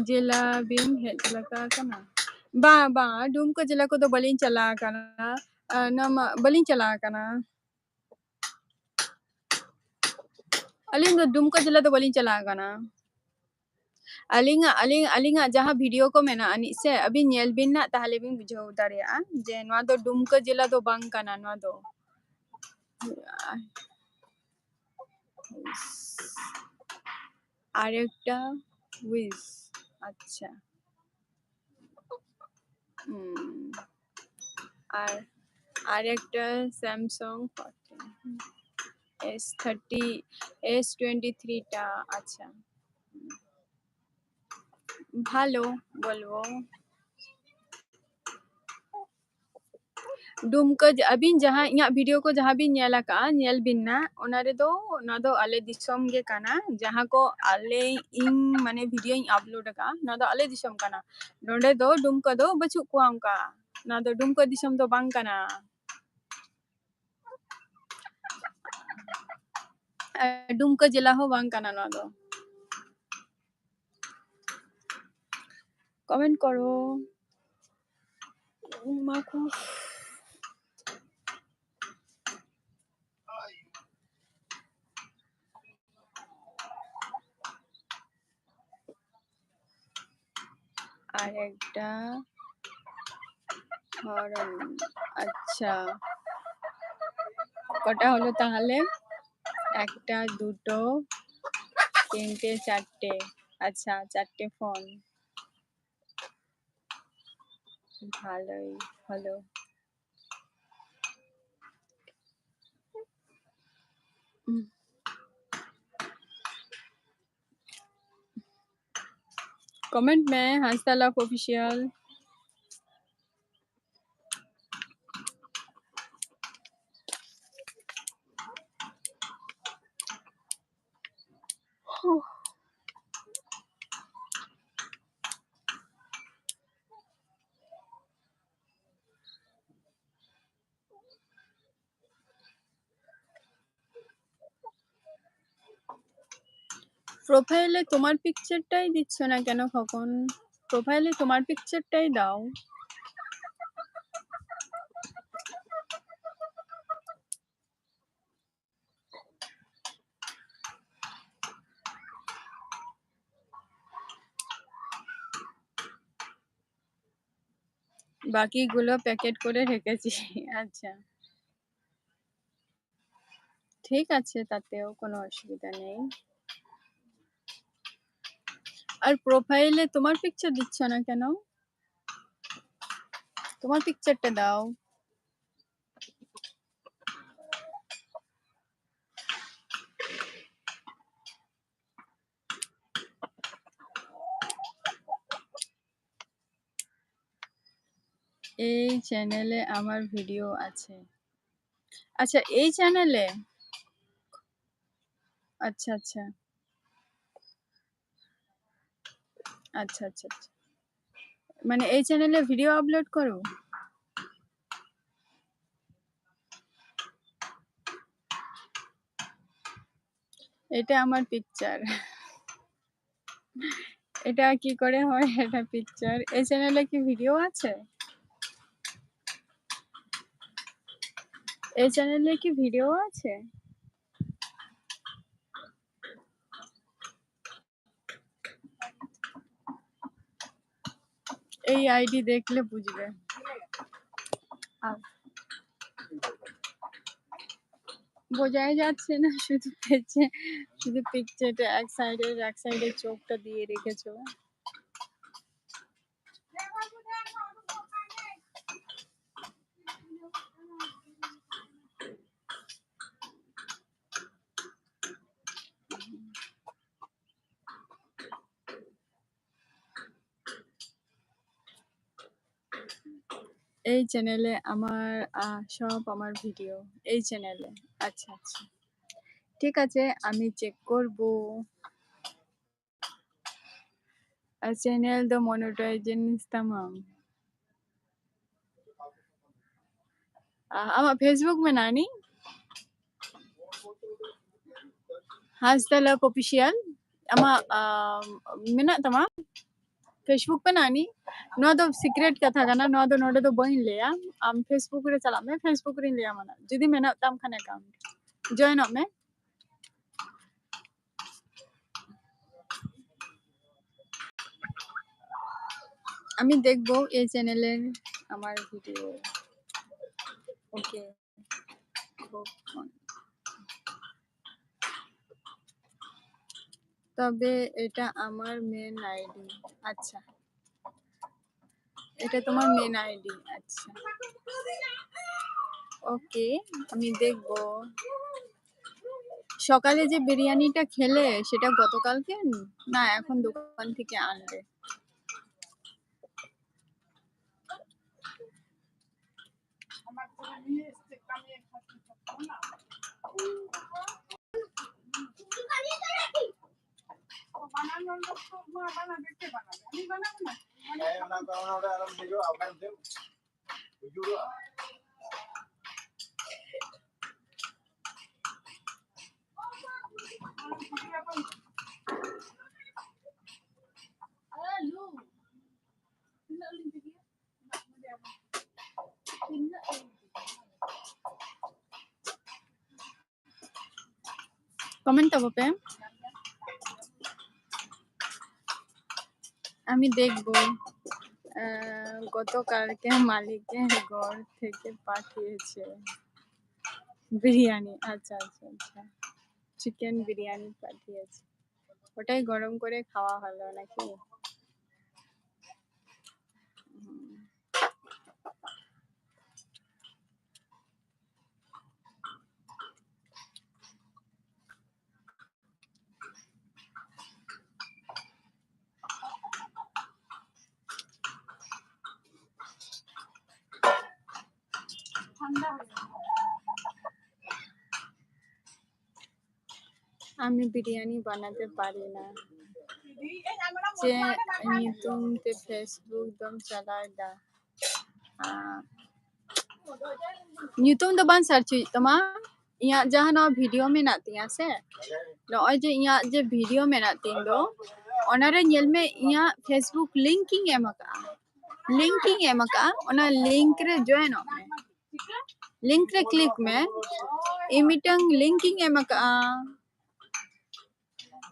জেলা বিন হেড লেখা কানা ba dumka jela ko do balin chala kana nama balin chala kana aling do dumka jela do balin chala kana alinga jaha video ko mena ani se abi nyel bin na tahale bin bujhau dareya je noa do dumka jela do bang kana noa do আরেকটা with আচ্ছা আর আরেকটা Samsung S30 S23টা আচ্ছা ভালো বলবো dumka abin jaha inya video ko jaha bin nyela ka nyel bin na ona re do na do ale disom ge kana jaha ko ale in mane video in upload ka na do ale disom kana nonde do dumka do bachu ko ka na do dumka disom do bang kana dumka jela ho bang kana na do comment করো মাকু আর একটা হরন। আচ্ছা, কটা হলো তাহলে? একটা, দুটো, তিনটে, চারটে। আচ্ছা, চারটে ফোন। ভালোই হলো। कमेंट में हंसतालाफ ऑफिशियल। প্রোফাইলে তোমার পিকচারটাই দিচ্ছ না কেন খোকন? প্রোফাইলে তোমার পিকচারটাই দাও। বাকিগুলো প্যাকেট করে রেখেছি। আচ্ছা, ঠিক আছে, তাতেও কোনো অসুবিধা নেই। আর প্রোফাইলে তোমার পিকচার দিচ্ছ না কেন? তোমার পিকচারটা দাও। এই চ্যানেলে আমার ভিডিও আছে। আচ্ছা, এই চ্যানেলে? আচ্ছা আচ্ছা আচ্ছা আচ্ছা আচ্ছা। মানে এই চ্যানেলে ভিডিও আপলোড করো? এটা আমার পিকচার। এটা কি করে হয়? এটা পিকচার। এই চ্যানেলে কি ভিডিও আছে? এই চ্যানেলে কি ভিডিও আছে? এই আইডি দেখলে বুঝবে। বোঝাই যাচ্ছে না, শুধু পেছে, শুধু পিকচারটা এক সাইডে চোখটা দিয়ে রেখেছো। এই চ্যানেলে আমার সব আমার ভিডিও এই চ্যানেলে। আচ্ছা আচ্ছা, ঠিক আছে, আমি চেক করব। চ্যানেল দ মনিটাইজেশন tamam। ama Facebook में नानी Hasdalab official ama mina tama Facebook पे नानी नो तो सीक्रेट कथा गाना नो तो नोडे तो बहिन लिया am Facebook रे चला मैं Facebook रे लिया मना जुदी मेना तम खाने काम जॉइन अप में আমি দেখবো এই চ্যানেলের আমার ভিডিও। ওকে, তবে এটা আমার মেন আইডি। আচ্ছা, এটা তোমার মেন আইডি। আচ্ছা, ওকে, আমি দেখবো। সকালে যে বিরিয়ানিটা খেলে সেটা গতকালকে না এখন দোকান থেকে আনবে? কমেন্ট হবে, আমি দেখবো। গতকালকে মালিকের ঘর থেকে পাঠিয়েছে বিরিয়ানি। আচ্ছা আচ্ছা আচ্ছা, চিকেন বিরিয়ানি পাঠিয়েছে, ওটাই গরম করে খাওয়া হলো নাকি? ঠান্ডা হয়ে গেছে। আমি বিরিয়ানি বানাতে পারি না। যে যে নিতুম ते फेसबुक दम चलाए दा नितुम दो बान सर्च तमा इया जहां ना वीडियो में ना तिया से नॉय जे इया जे वीडियो में ना तिंग दो ओनारे नेल में इया फेसबुक लिंकिंग एमका ओना लिंक रे जॉइन हो में लिंक रे क्लिक में इमिटंग लिंकिंग एमका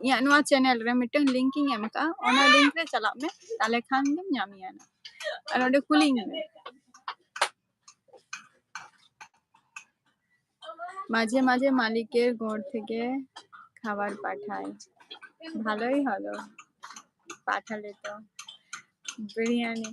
इया नवा चैनल रे मिटंग लिंकिंग एमका ओना लिंक रे चला में ताले खान दम ᱧᱟᱢᱤᱭᱟ ना আর ওটা কুলিং মাঝে মাঝে মালিকের ঘর থেকে খাবার পাঠায়, ভালোই হলো পাঠালে তো বিরিয়ানি।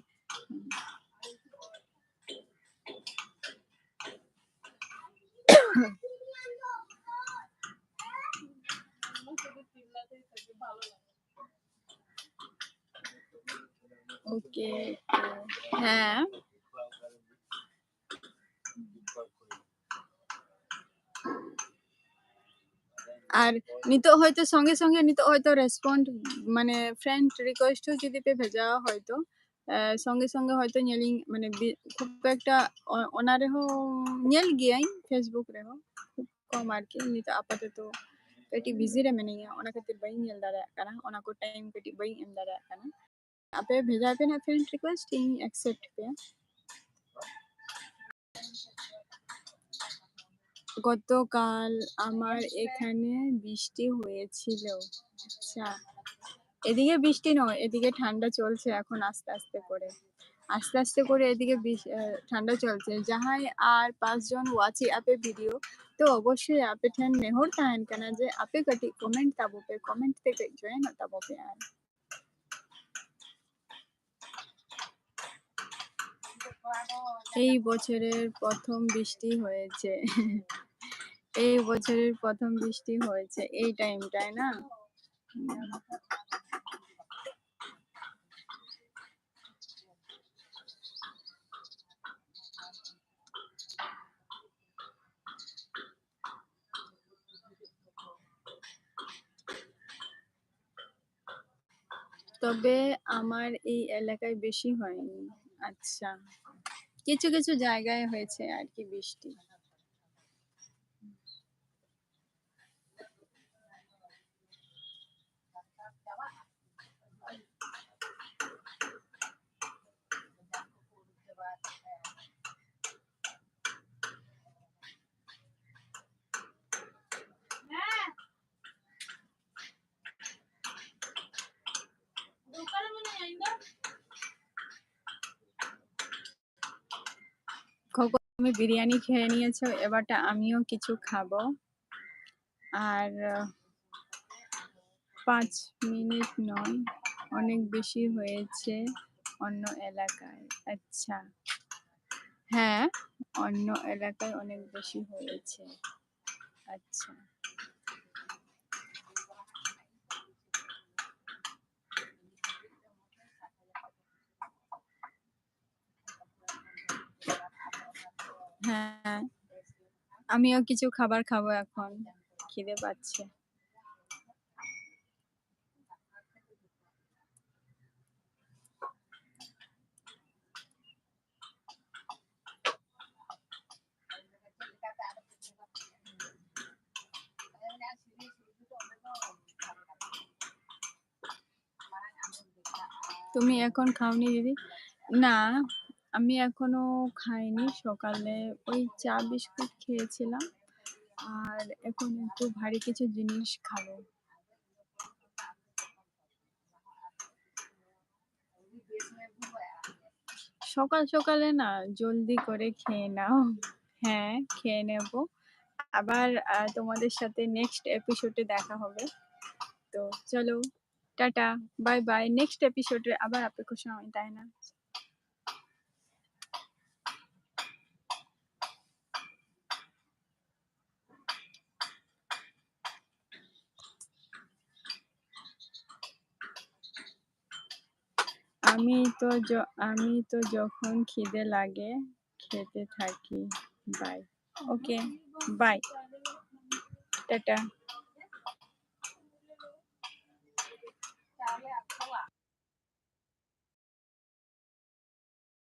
ওকে হ্যাঁ আর নিতো হয়তো সঙ্গে সঙ্গে নিতো হয়তো রেসপন্ড মানে ফ্রেন্ড রিকোয়েস্টও যদি পে ভেজা হয়তো সঙ্গে সঙ্গে হয়তো ᱧᱮᱞᱤᱧ মানে খুব একটা ওনারে হো ᱧᱮᱞ ᱜᱮᱭᱟᱹᱧ ᱯᱷᱮᱥᱵᱩक ᱨᱮᱦᱚᱸ খুব কম আর কি নিতো আপাতত ᱠᱟᱹᱴᱤᱡ ᱵᱤᱡᱤ ᱨᱮ ᱢᱤᱱᱟᱹᱧᱟ ᱚᱱᱟ ᱠᱷᱟᱹᱛᱤᱨ ᱵᱟᱹᱧ ᱧᱮᱞ ᱫᱟᱲᱮᱭᱟᱜ ᱠᱟᱱᱟ ᱚᱱᱟ ᱠᱚ ᱴᱟᱭᱤᱢ ᱠᱟᱹᱴᱤᱡ ᱵᱟᱹᱧ ᱮᱢ ᱫᱟᱲᱮᱭᱟᱜ ᱠᱟᱱᱟ ᱟᱯᱮ ᱵᱷᱮᱡᱟᱭ ᱯᱮ ᱱᱟ ᱯᱷᱨᱮন্ড রিকোয়েস্ট ᱤᱧ ᱮᱠᱥᱮᱯᱴ ᱯᱮᱭᱟ গতকাল আমার এখানে বৃষ্টি হয়েছিল আচ্ছা এদিকে বৃষ্টি নয় এদিকে ঠান্ডা চলছে এখন আস্তে আস্তে করে এদিকে ঠান্ডা চলছে যাহাই আর 5 জন ওয়াচি আপে ভিডিও তো অবশ্যই আপে ঠেন নেহর তাহেন কানা যে আপে কাটি কমেন্ট তাবো পে কমেন্ট থেকে জয়েন তাবো পে আর এই বছরের প্রথম বৃষ্টি হয়েছে এই বছরের প্রথম বৃষ্টি হয়েছে এই টাইমটায় না তবে আমার এই এলাকায় বেশি হয়নি আচ্ছা কিছু কিছু জায়গায় হয়েছে আর কি বৃষ্টি খোকো তুমি বিরিয়ানি খেয়ে নিয়েছো এবারটা আমিও কিছু খাবো আর 5 মিনিট নয় অনেক বেশি হয়েছে অন্য এলাকায় আচ্ছা হ্যাঁ অন্য এলাকায় অনেক বেশি হয়েছে আচ্ছা হ্যাঁ আমিও কিছু খাবার খাবো এখন খিদে পাচ্ছে তুমি এখন খাওনি দিদি না আমি এখনো খাইনি সকালে ওই চা বিস্কুট খেয়েছিলাম আর এখন একটু ভারী কিছু জিনিস খাবো সকাল সকালে না জলদি করে খেয়ে নাও। হ্যাঁ, খেয়ে নেব। আবার তোমাদের সাথে নেক্সট এপিসোডে দেখা হবে। তো চলো, টাটা, বাই বাই। নেক্সট এপিসোডে আবার অপেক্ষার সময়, তাই না? আমি তো যখন খিদে লাগে খেতে থাকি। বাই। Okay, bye, tata.